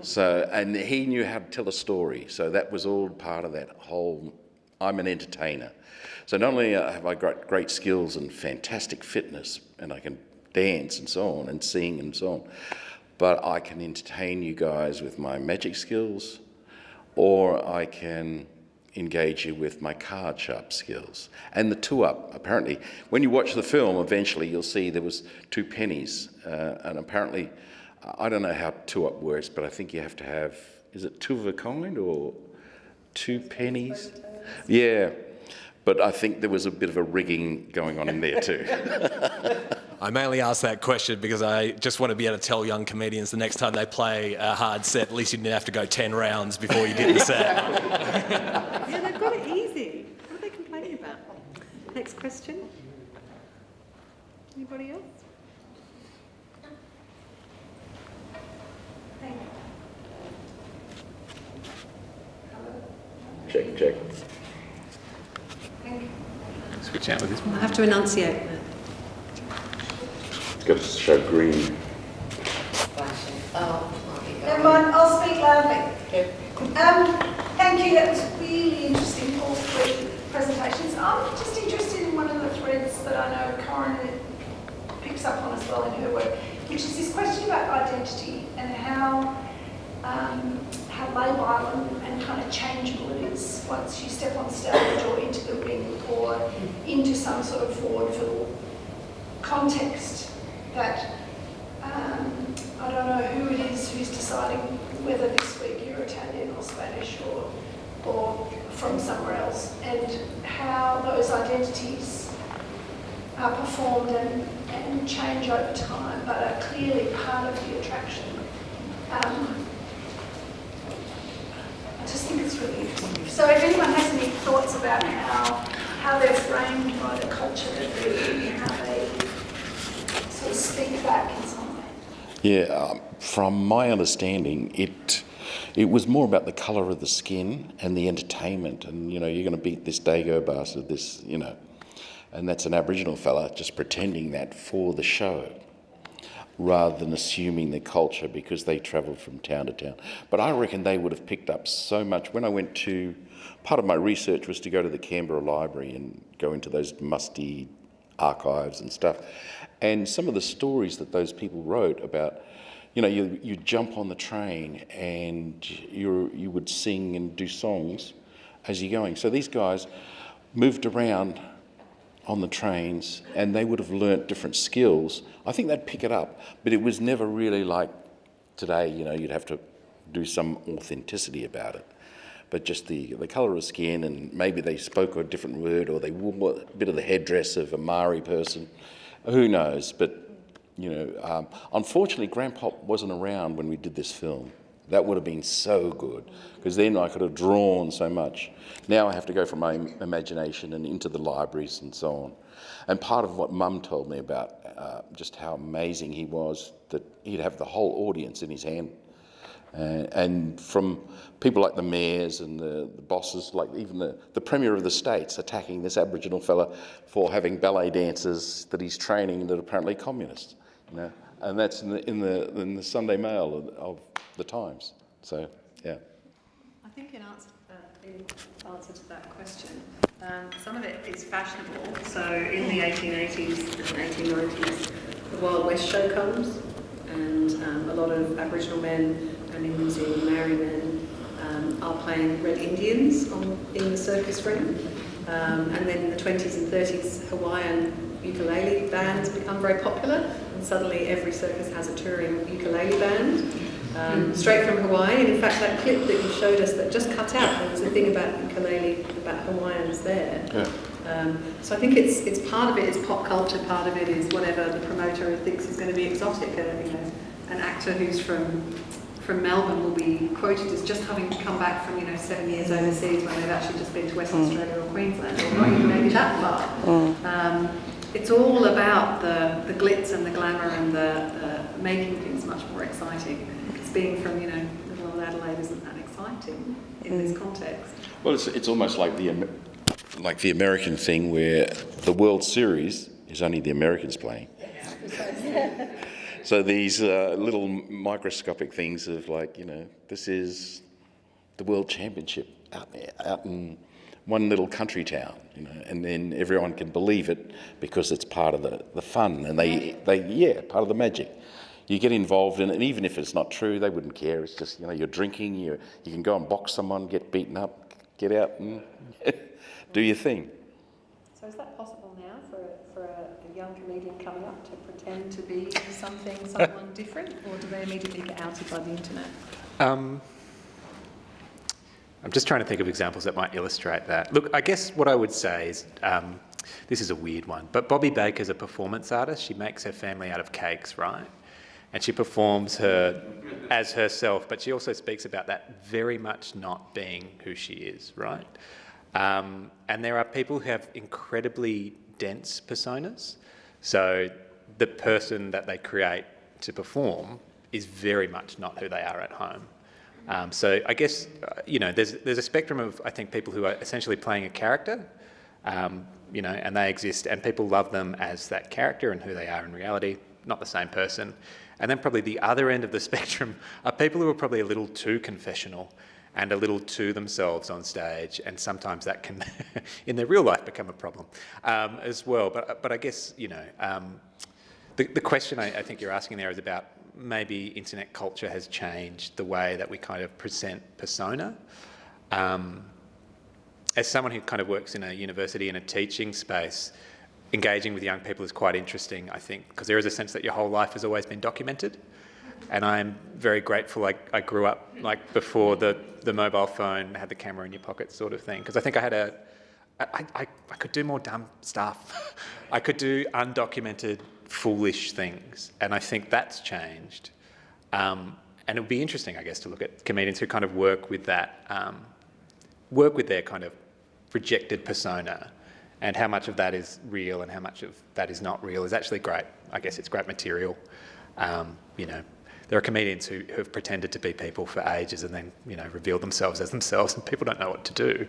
So, and he knew how to tell a story. So that was all part of that whole, I'm an entertainer. So not only have I got great skills and fantastic fitness, and I can dance and so on, and sing and so on, but I can entertain you guys with my magic skills, or I can engage you with my card sharp skills. And the two up, apparently, when you watch the film, eventually you'll see there was 2 pennies, and apparently, I don't know how two up works, but I think you have to have, is it 2 of a kind or 2 pennies? Yeah, but I think there was a bit of a rigging going on in there too. I mainly asked that question because I just want to be able to tell young comedians the next time they play a hard set, at least you didn't have to go 10 rounds before you did the set. Yeah, they've got it easy. What are they complaining about? Next question. Anybody else? Check. Switch out with this one. I have to enunciate. It's got to show green. Never mind, I'll speak loudly. Thank you, that was really interesting, all 3 presentations. I'm just interested in one of the threads that I know Corinne picks up on as well in her work, which is this question about identity and how labile and kind of changeable it is once you step on stage or into the ring or into some sort of vaudeville context that I don't know who it is who's deciding whether this week you're Italian or Spanish or from somewhere else, and how those identities are performed and change over time, but are clearly part of the attraction. I just think it's really interesting. So if anyone has any thoughts about how they're framed by the culture that they're in, how they sort of speak back in some way. Yeah, from my understanding, it was more about the colour of the skin and the entertainment, and you're going to beat this Dago bastard, and that's an Aboriginal fella just pretending that for the show, rather than assuming the culture because they travelled from town to town. But I reckon they would have picked up so much. When I went to, part of my research was to go to the Canberra Library and go into those musty archives and stuff. And some of the stories that those people wrote about, you jump on the train and you would sing and do songs as you're going. So these guys moved around on the trains and they would have learnt different skills. I think they'd pick it up, but it was never really like today, you'd have to do some authenticity about it. But just the colour of skin, and maybe they spoke a different word or they wore a bit of the headdress of a Maori person. Who knows? But, unfortunately, Grandpop wasn't around when we did this film. That would have been so good, because then I could have drawn so much. Now I have to go from my imagination and into the libraries and so on. And part of what Mum told me about just how amazing he was, that he'd have the whole audience in his hand. And from people like the mayors and the bosses, like even the Premier of the States attacking this Aboriginal fella for having ballet dancers that he's training that are apparently communists, and that's in the Sunday Mail of the Times. So, yeah. I think in answer to that question, some of it is fashionable. So in the 1880s and 1890s, the Wild West show comes, and a lot of Aboriginal men and in New Zealand Maori men are playing Red Indians in the circus ring. And then in the 20s and 30s, Hawaiian ukulele bands become very popular, and suddenly every circus has a touring ukulele band, straight from Hawaii. And in fact, that clip that you showed us that just cut out, there was a thing about ukulele, about Hawaiians there. Yeah. So I think it's part of it is pop culture, part of it is whatever the promoter thinks is going to be exotic. An actor who's from Melbourne will be quoted as just having come back from 7 years overseas when they've actually just been to Western Australia or Queensland, or not even maybe that far. It's all about the glitz and the glamour and the making things much more exciting. Because being from little old Adelaide isn't that exciting in this context. Well, it's almost like the American thing where the World Series is only the Americans playing. So these little microscopic things of this is the World Championship out in one little country town, and then everyone can believe it because it's part of the fun, and they part of the magic. you get involved in it, and even if it's not true, they wouldn't care. It's just, you know, you're drinking, you can go and box someone, get beaten up, get out and do your thing. So is that possible now for a young comedian coming up to pretend to be someone different, or do they immediately get outed by the internet? I'm just trying to think of examples that might illustrate that. Look, I guess what I would say is, this is a weird one, but Bobby Baker's a performance artist. She makes her family out of cakes, right? And she performs her as herself, but she also speaks about that very much not being who she is, right? And there are people who have incredibly dense personas. So the person that they create to perform is very much not who they are at home. So I guess, you know, there's a spectrum of, I think, people who are essentially playing a character, you know, and they exist, and people love them as that character and who they are in reality, not the same person. And then probably the other end of the spectrum are people who are probably a little too confessional and a little to themselves on stage, and sometimes that can, in their real life, become a problem as well. But I guess, you know, the question I think you're asking there is about maybe internet culture has changed the way that we kind of present persona. As someone who kind of works in a university in a teaching space, engaging with young people is quite interesting, I think, because there is a sense that your whole life has always been documented. And I'm very grateful I grew up like before the mobile phone had the camera in your pocket sort of thing, because I think I could do more dumb stuff. I could do undocumented, foolish things, and I think that's changed. And it would be interesting, I guess, to look at comedians who kind of work with that, work with their kind of projected persona, and how much of that is real and how much of that is not real is actually great. I guess it's great material. You know, there are comedians who have pretended to be people for ages and then, you know, reveal themselves as themselves, and people don't know what to do.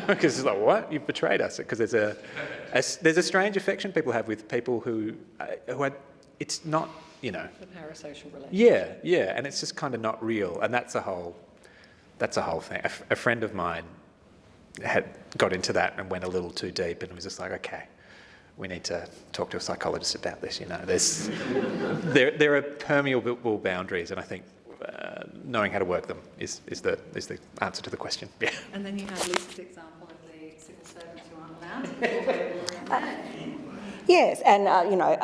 Because it's like, what? You've betrayed us. Because there's a strange affection people have with people who are, it's not, you know. The parasocial relationship. Yeah, and it's just kind of not real, and that's a whole thing. A friend of mine had got into that and went a little too deep, and was just like, okay, we need to talk to a psychologist about this. You know, there are permeable boundaries, and I think knowing how to work them is the answer to the question. Yeah. And then you have Lise's example of the civil servants who aren't allowed. Yes, and you know,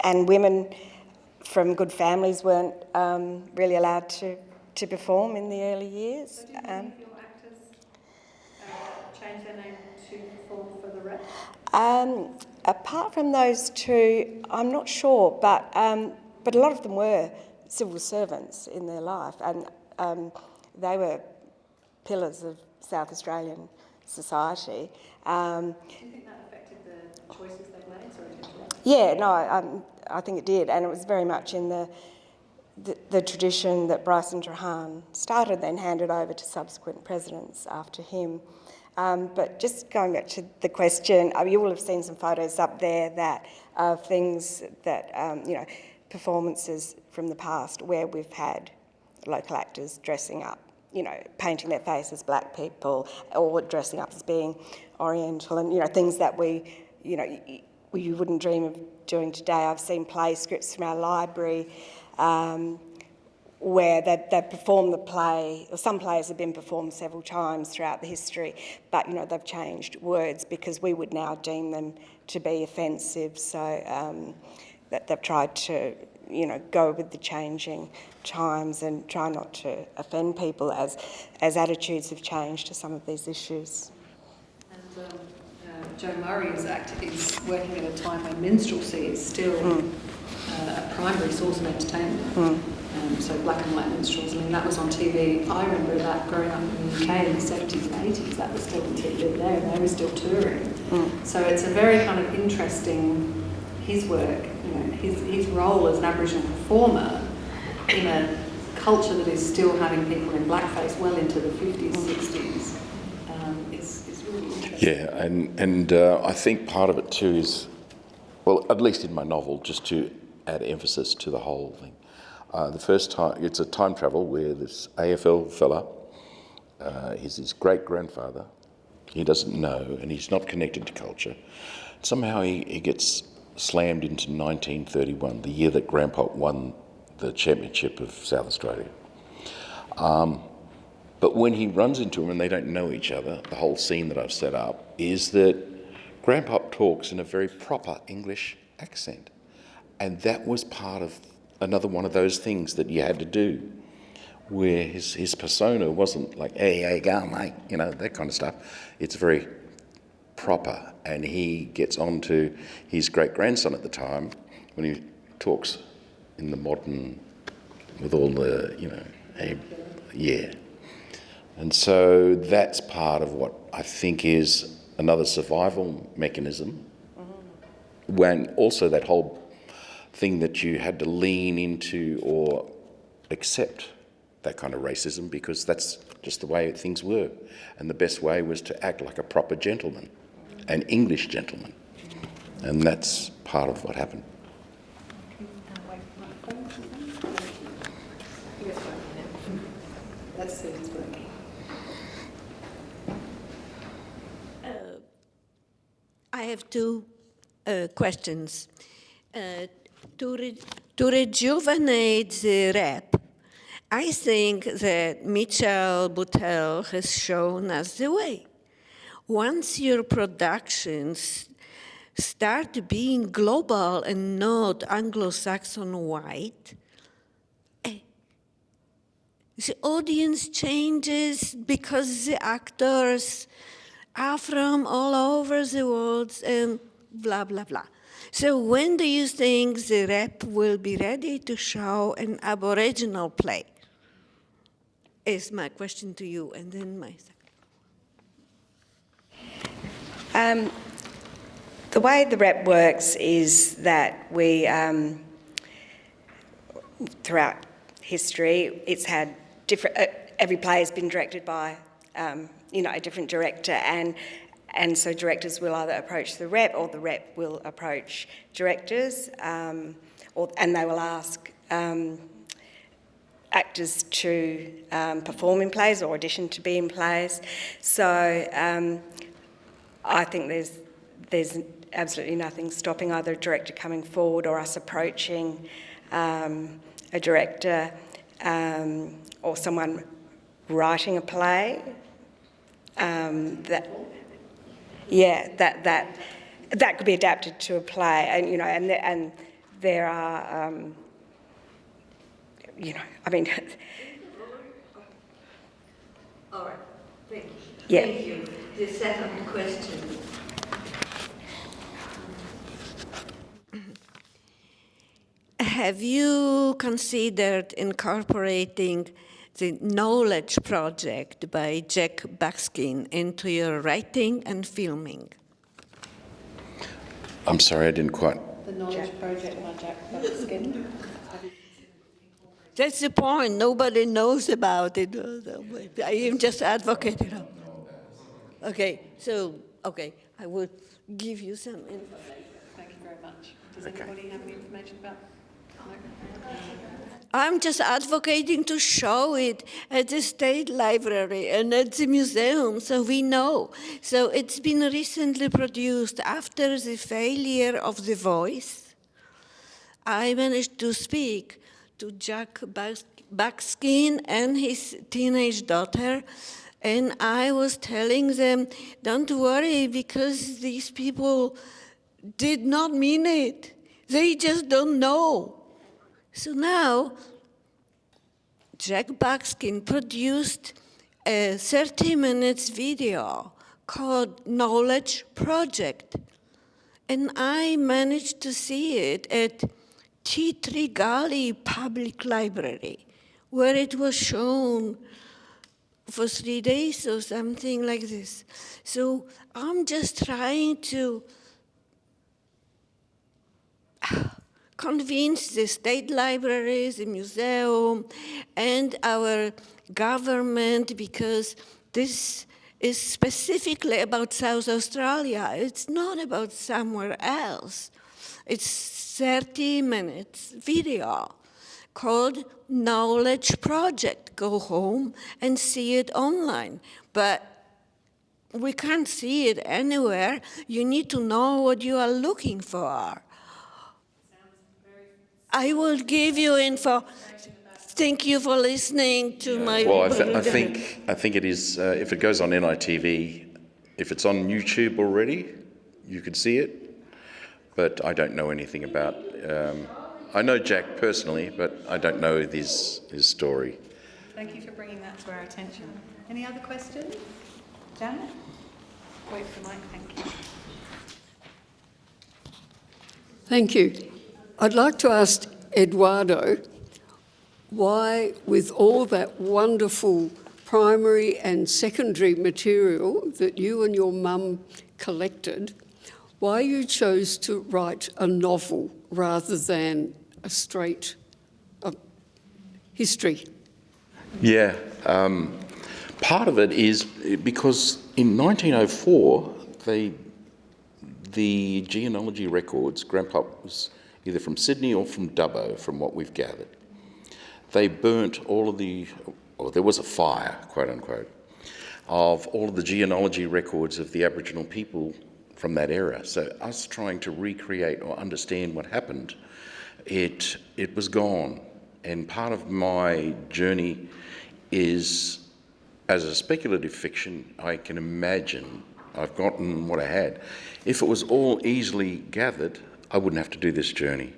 and women from good families weren't really allowed to perform in the early years. So do you think your actors change their name to perform for the rest? Apart from those two, I'm not sure, but a lot of them were civil servants in their life, and they were pillars of South Australian society. Do you think that affected the choices they made? Sorry to interrupt. Yeah, no, I think it did, and it was very much in the tradition that Bryson Trahan started, then handed over to subsequent presidents after him. But just going back to the question, you will have seen some photos up there that of things that, you know, performances from the past where we've had local actors dressing up, you know, painting their face as black people or dressing up as being Oriental, and, you know, things that you wouldn't dream of doing today. I've seen play scripts from our library where they've performed the play, or some plays have been performed several times throughout the history, but, you know, they've changed words because we would now deem them to be offensive, so that they've tried to, you know, go with the changing times and try not to offend people as attitudes have changed to some of these issues. And Joe Murray's act is working at a time when minstrelsy is still a primary source of entertainment. So black and white minstrels, I mean, that was on TV. I remember that growing up in the UK in the 70s and 80s. That was still on TV there, and they were still touring. So it's a very kind of interesting, his work, you know, his role as an Aboriginal performer in a culture that is still having people in blackface well into the 50s, 60s, is really interesting. Yeah, and I think part of it too is, well, at least in my novel, just to add emphasis to the whole thing. The first time, it's a time travel where this AFL fella, he's his great-grandfather, he doesn't know, and he's not connected to culture. Somehow he gets slammed into 1931, the year that Grandpa won the championship of South Australia. But when he runs into him and they don't know each other, the whole scene that I've set up is that Grandpa talks in a very proper English accent. And that was part of another one of those things that you had to do, where his persona wasn't like, hey, go, mate, you know, that kind of stuff. It's very proper. And he gets on to his great-grandson at the time when he talks in the modern, with all the, you know, yeah. And so that's part of what I think is another survival mechanism. When also that whole thing that you had to lean into or accept that kind of racism, because that's just the way things were. And the best way was to act like a proper gentleman, an English gentleman. And that's part of what happened. I have two questions. To rejuvenate the rap, I think that Michel Butel has shown us the way. Once your productions start being global and not Anglo-Saxon white, the audience changes because the actors are from all over the world and blah, blah, blah. So when do you think the rep will be ready to show an Aboriginal play? Is my question to you, and then my second. The way the rep works is that we, throughout history, it's had different, every play has been directed by, a different director, and so directors will either approach the rep or the rep will approach directors, and they will ask actors to perform in plays or audition to be in plays. So I think there's absolutely nothing stopping either a director coming forward or us approaching a director or someone writing a play. That could be adapted to a play, and there are, All right, thank you. Yeah. Thank you. The second question. Have you considered incorporating the Knowledge Project by Jack Buckskin into your writing and filming? I'm sorry, I didn't quite... The Knowledge Project by Jack Buckskin. That's the point. Nobody knows about it. I am just advocating. Okay, I will give you some information. Thank you very much. Does anybody have any information about? No? I'm just advocating to show it at the State Library and at the museum so we know. So it's been recently produced after the failure of The Voice. I managed to speak to Jack Buckskin and his teenage daughter, and I was telling them, don't worry, because these people did not mean it. They just don't know. So now, Jack Buckskin produced a 30 minutes video called Knowledge Project. And I managed to see it at T3 Gully Public Library, where it was shown for 3 days or something like this. So I'm just trying to convince the state libraries, the museum, and our government, because this is specifically about South Australia. It's not about somewhere else. It's 30 minutes video called Knowledge Project. Go home and see it online. But we can't see it anywhere. You need to know what you are looking for. I will give you info. Thank you for listening to my... Well, I think it is, if it goes on NITV, if it's on YouTube already, you could see it, but I don't know anything about... I know Jack personally, but I don't know his story. Thank you for bringing that to our attention. Any other questions? Janet? Wait for the mic, thank you. Thank you. I'd like to ask Edoardo why, with all that wonderful primary and secondary material that you and your mum collected, why you chose to write a novel rather than a straight history. Yeah, part of it is because in 1904, the genealogy records, Grandpa was either from Sydney or from Dubbo, from what we've gathered. They burnt all of there was a fire, quote unquote, of all of the genealogy records of the Aboriginal people from that era. So us trying to recreate or understand what happened, it was gone. And part of my journey is, as a speculative fiction, I can imagine I've gotten what I had. If it was all easily gathered, I wouldn't have to do this journey.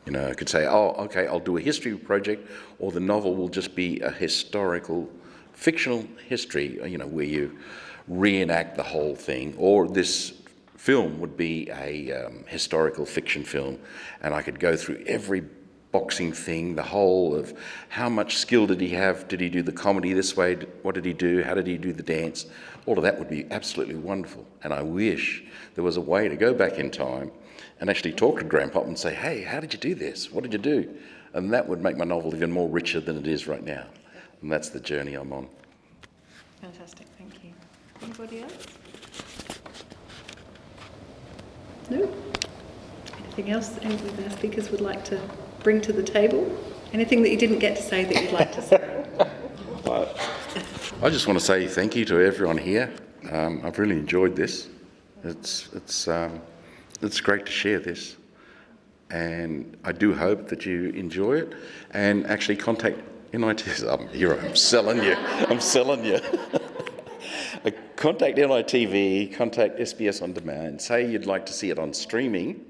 You know, I could say, oh, okay, I'll do a history project, or the novel will just be a historical, fictional history, you know, where you reenact the whole thing, or this film would be a historical fiction film, and I could go through every boxing thing, the whole of how much skill did he have, did he do the comedy this way, what did he do, how did he do the dance, all of that would be absolutely wonderful. And I wish there was a way to go back in time and actually talk to Grandpa and say, hey, how did you do this, what did you do? And that would make my novel even more richer than it is right now. And that's the journey I'm on. Fantastic, thank you. Anybody else? No? Anything else any of our speakers would like to bring to the table? Anything that you didn't get to say that you'd like to say? I just want to say thank you to everyone here. I've really enjoyed this. It's great to share this, and I do hope that you enjoy it and actually contact NIT. I'm selling you. I'm selling you. Contact NITV, contact SBS On Demand. Say you'd like to see it on streaming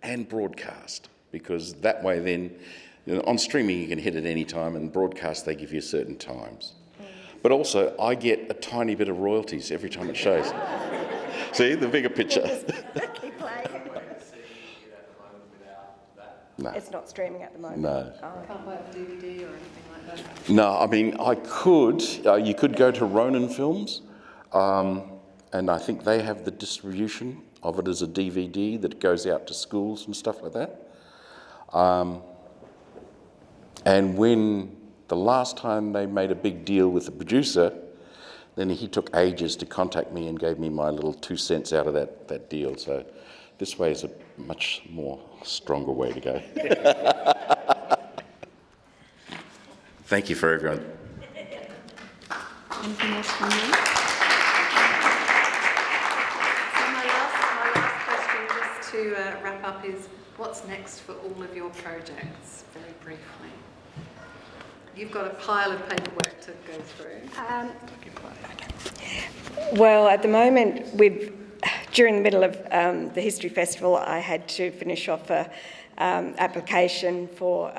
and broadcast, because that way then, you know, on streaming you can hit it any time, and broadcast they give you certain times. But also I get a tiny bit of royalties every time it shows. See, the bigger picture. No. It's not streaming at the moment. No. Oh. Can't buy a DVD or anything like that? No, I mean, I could. You could go to Ronin Films, and I think they have the distribution of it as a DVD that goes out to schools and stuff like that. And when the last time they made a big deal with the producer, then he took ages to contact me and gave me my little 2 cents out of that deal. So this way is a much more stronger way to go. Thank you for everyone. Anything else from you? So my last question, just to wrap up, is what's next for all of your projects, very briefly? You've got a pile of paperwork to go through. Well, at the moment, during the middle of the History Festival, I had to finish off an application for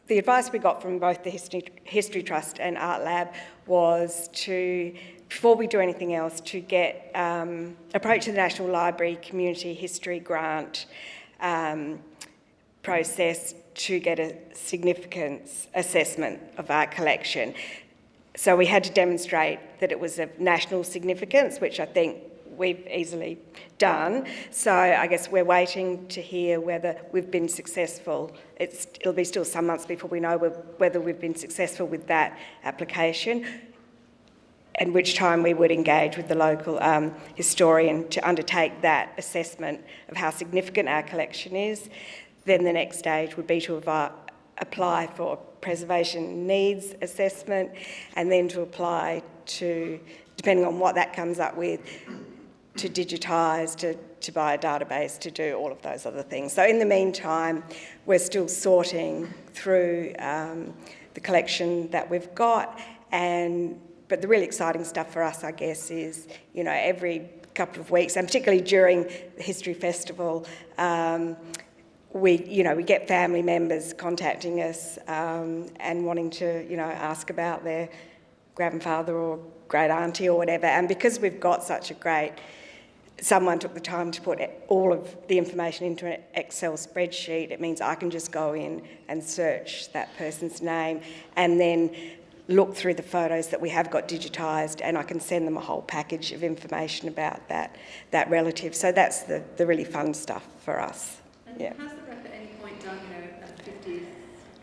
the advice we got from both the History Trust and Art Lab was to, before we do anything else, to get approach the National Library Community History Grant process to get a significance assessment of our collection. So we had to demonstrate that it was of national significance, which I think we've easily done. So I guess we're waiting to hear whether we've been successful. It'll be still some months before we know whether we've been successful with that application, at which time we would engage with the local historian to undertake that assessment of how significant our collection is. Then the next stage would be to apply for a preservation needs assessment, and then to apply to, depending on what that comes up with, digitise, to buy a database, to do all of those other things. So in the meantime, we're still sorting through the collection that we've got, but the really exciting stuff for us, I guess, is, you know, every couple of weeks, and particularly during the History Festival, we get family members contacting us and wanting to, you know, ask about their grandfather or great auntie or whatever. And because we've got such a great, someone took the time to put all of the information into an Excel spreadsheet, it means I can just go in and search that person's name and then look through the photos that we have got digitised, and I can send them a whole package of information about that relative. So that's the really fun stuff for us. And has the rep at any point done, you know, a 50th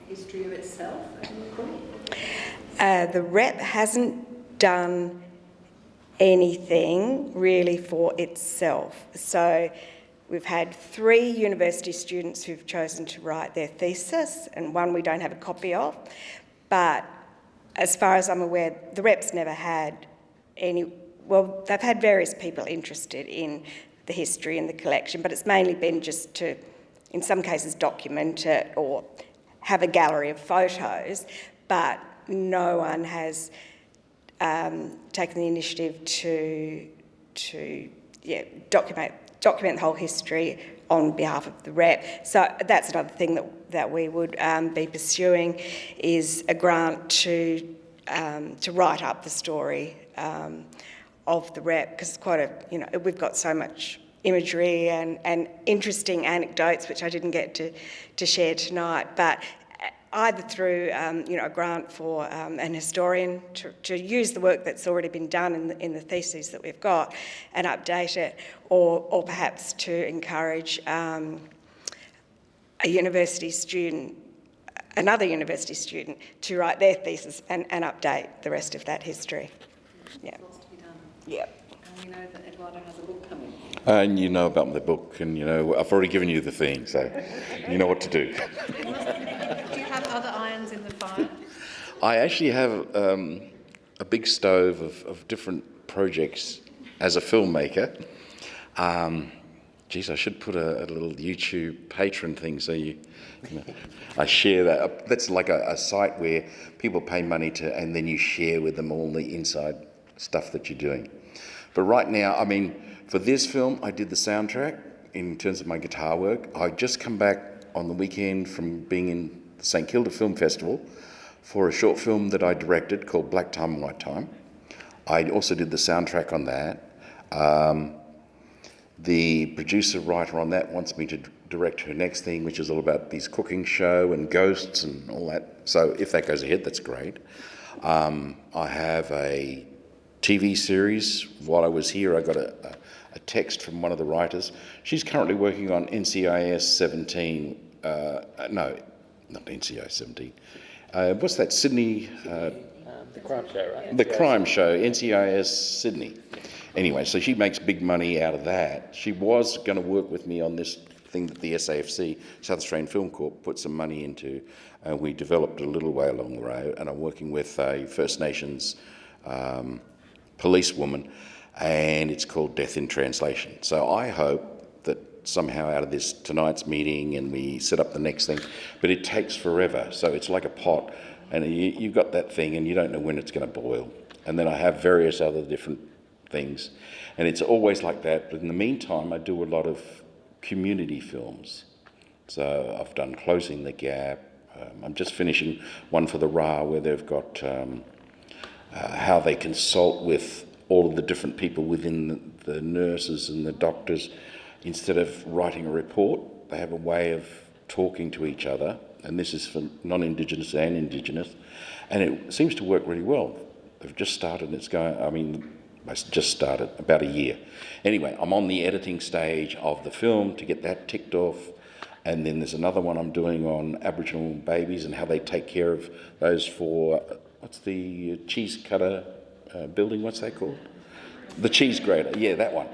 history of itself at any point? The rep hasn't done anything really for itself. So we've had 3 university students who've chosen to write their thesis, and one we don't have a copy of. But as far as I'm aware, the rep's never had any, well, they've had various people interested in the history and the collection, but it's mainly been just to, in some cases, document it or have a gallery of photos, but no one has taken the initiative to document the whole history on behalf of the rep. So that's another thing that we would be pursuing, is a grant to write up the story of the rep, because it's quite a, you know, we've got so much imagery and interesting anecdotes which I didn't get to share tonight, but either through a grant for an historian to use the work that's already been done in the theses that we've got and update it, or perhaps to encourage a university student, another university student, to write their thesis and update the rest of that history. Yeah. Lots to be done. Yeah. And we know that Edoardo has a book coming. And you know about the book, and you know I've already given you the thing, so you know what to do. Do you have other irons in the fire? I actually have a big stove of different projects as a filmmaker. I should put a little YouTube patron thing so you know, I share that. That's like a site where people pay money to, and then you share with them all the inside stuff that you're doing. But right now, I mean, for this film, I did the soundtrack in terms of my guitar work. I just come back on the weekend from being in the St Kilda Film Festival for a short film that I directed called Black Time, White Time. I also did the soundtrack on that. The producer-writer on that wants me to direct her next thing, which is all about this cooking show and ghosts and all that. So if that goes ahead, that's great. I have a TV series. While I was here, I got a text from one of the writers. She's currently working on NCIS 17. No, not NCIS 17. What's that, Sydney? The crime show, right? The crime show, NCIS Sydney. Anyway, so she makes big money out of that. She was going to work with me on this thing that the SAFC, South Australian Film Corp, put some money into. We developed a little way along the road, and I'm working with a First Nations policewoman, and it's called Death in Translation. So I hope that somehow out of this tonight's meeting and we set up the next thing, but it takes forever. So it's like a pot, and you've got that thing and you don't know when it's going to boil. And then I have various other different things, and it's always like that. But in the meantime, I do a lot of community films. So I've done Closing the Gap. I'm just finishing one for the RA where they've got how they consult with all of the different people within the nurses and the doctors. Instead of writing a report, they have a way of talking to each other, and this is for non-Indigenous and Indigenous, and it seems to work really well. They've just started, it's going, I mean, I just started about a year. Anyway, I'm on the editing stage of the film to get that ticked off, and then there's another one I'm doing on Aboriginal babies and how they take care of those for, what's the cheese cutter building, what's that called? The cheese grater, yeah, that one.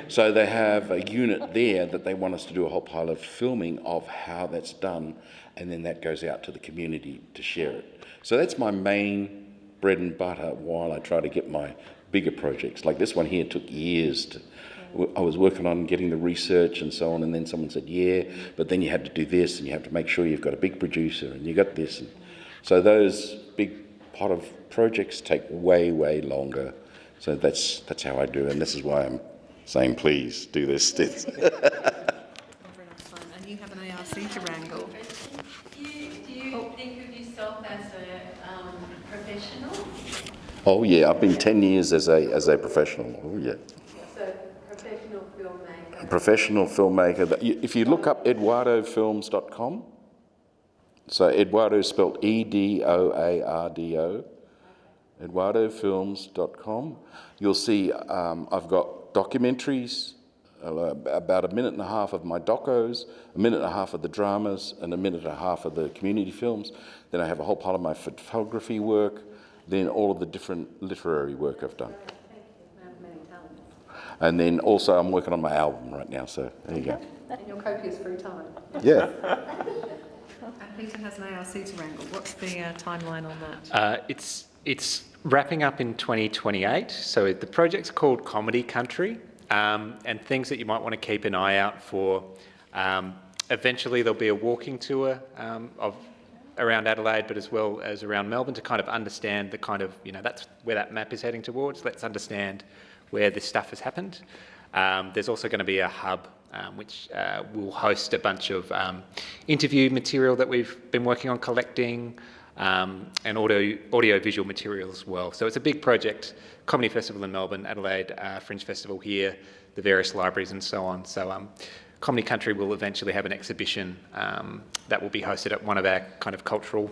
So they have a unit there that they want us to do a whole pile of filming of how that's done, and then that goes out to the community to share it. So that's my main bread and butter while I try to get my bigger projects. Like this one here took years to. I was working on getting the research and so on, and then someone said, yeah, but then you have to do this, and you have to make sure you've got a big producer, and you got this. And so those big pot of projects take way, way longer. So that's how I do it, and this is why I'm saying, please, do this. And you have an ARC to wrangle. Do you think of yourself as a professional? Oh, yeah, I've been 10 years as a professional. Oh, yeah. So, professional filmmaker. Professional filmmaker. If you look up EdoardoFilms.com, so Edoardo is spelled Edoardo, EdoardoFilms.com, you'll see I've got documentaries, about 1.5 minutes of my docos, 1.5 minutes of the dramas, and 1.5 minutes of the community films. Then I have a whole part of my photography work, then all of the different literary work I've done. And then also I'm working on my album right now, so there you go. In your copious free time. Yeah. And Peter has an ARC to wrangle. What's the timeline on that? It's wrapping up in 2028. So the project's called Comedy Country, and things that you might want to keep an eye out for. Eventually there'll be a walking tour of around Adelaide, but as well as around Melbourne, to kind of understand the kind of, that's where that map is heading towards. Let's understand where this stuff has happened. There's also going to be a hub which will host a bunch of interview material that we've been working on collecting, and audio-visual material as well. So it's a big project. Comedy Festival in Melbourne, Adelaide, Fringe Festival here, the various libraries and so on. So Comedy Country will eventually have an exhibition that will be hosted at one of our kind of cultural,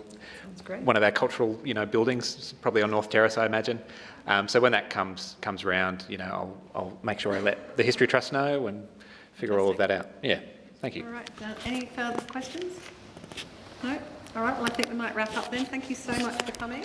buildings, probably on North Terrace, I imagine. So when that comes around, I'll make sure I let the History Trust know and figure all of that out. Yeah, thank you. All right, any further questions? No? All right, well, I think we might wrap up then. Thank you so much for coming.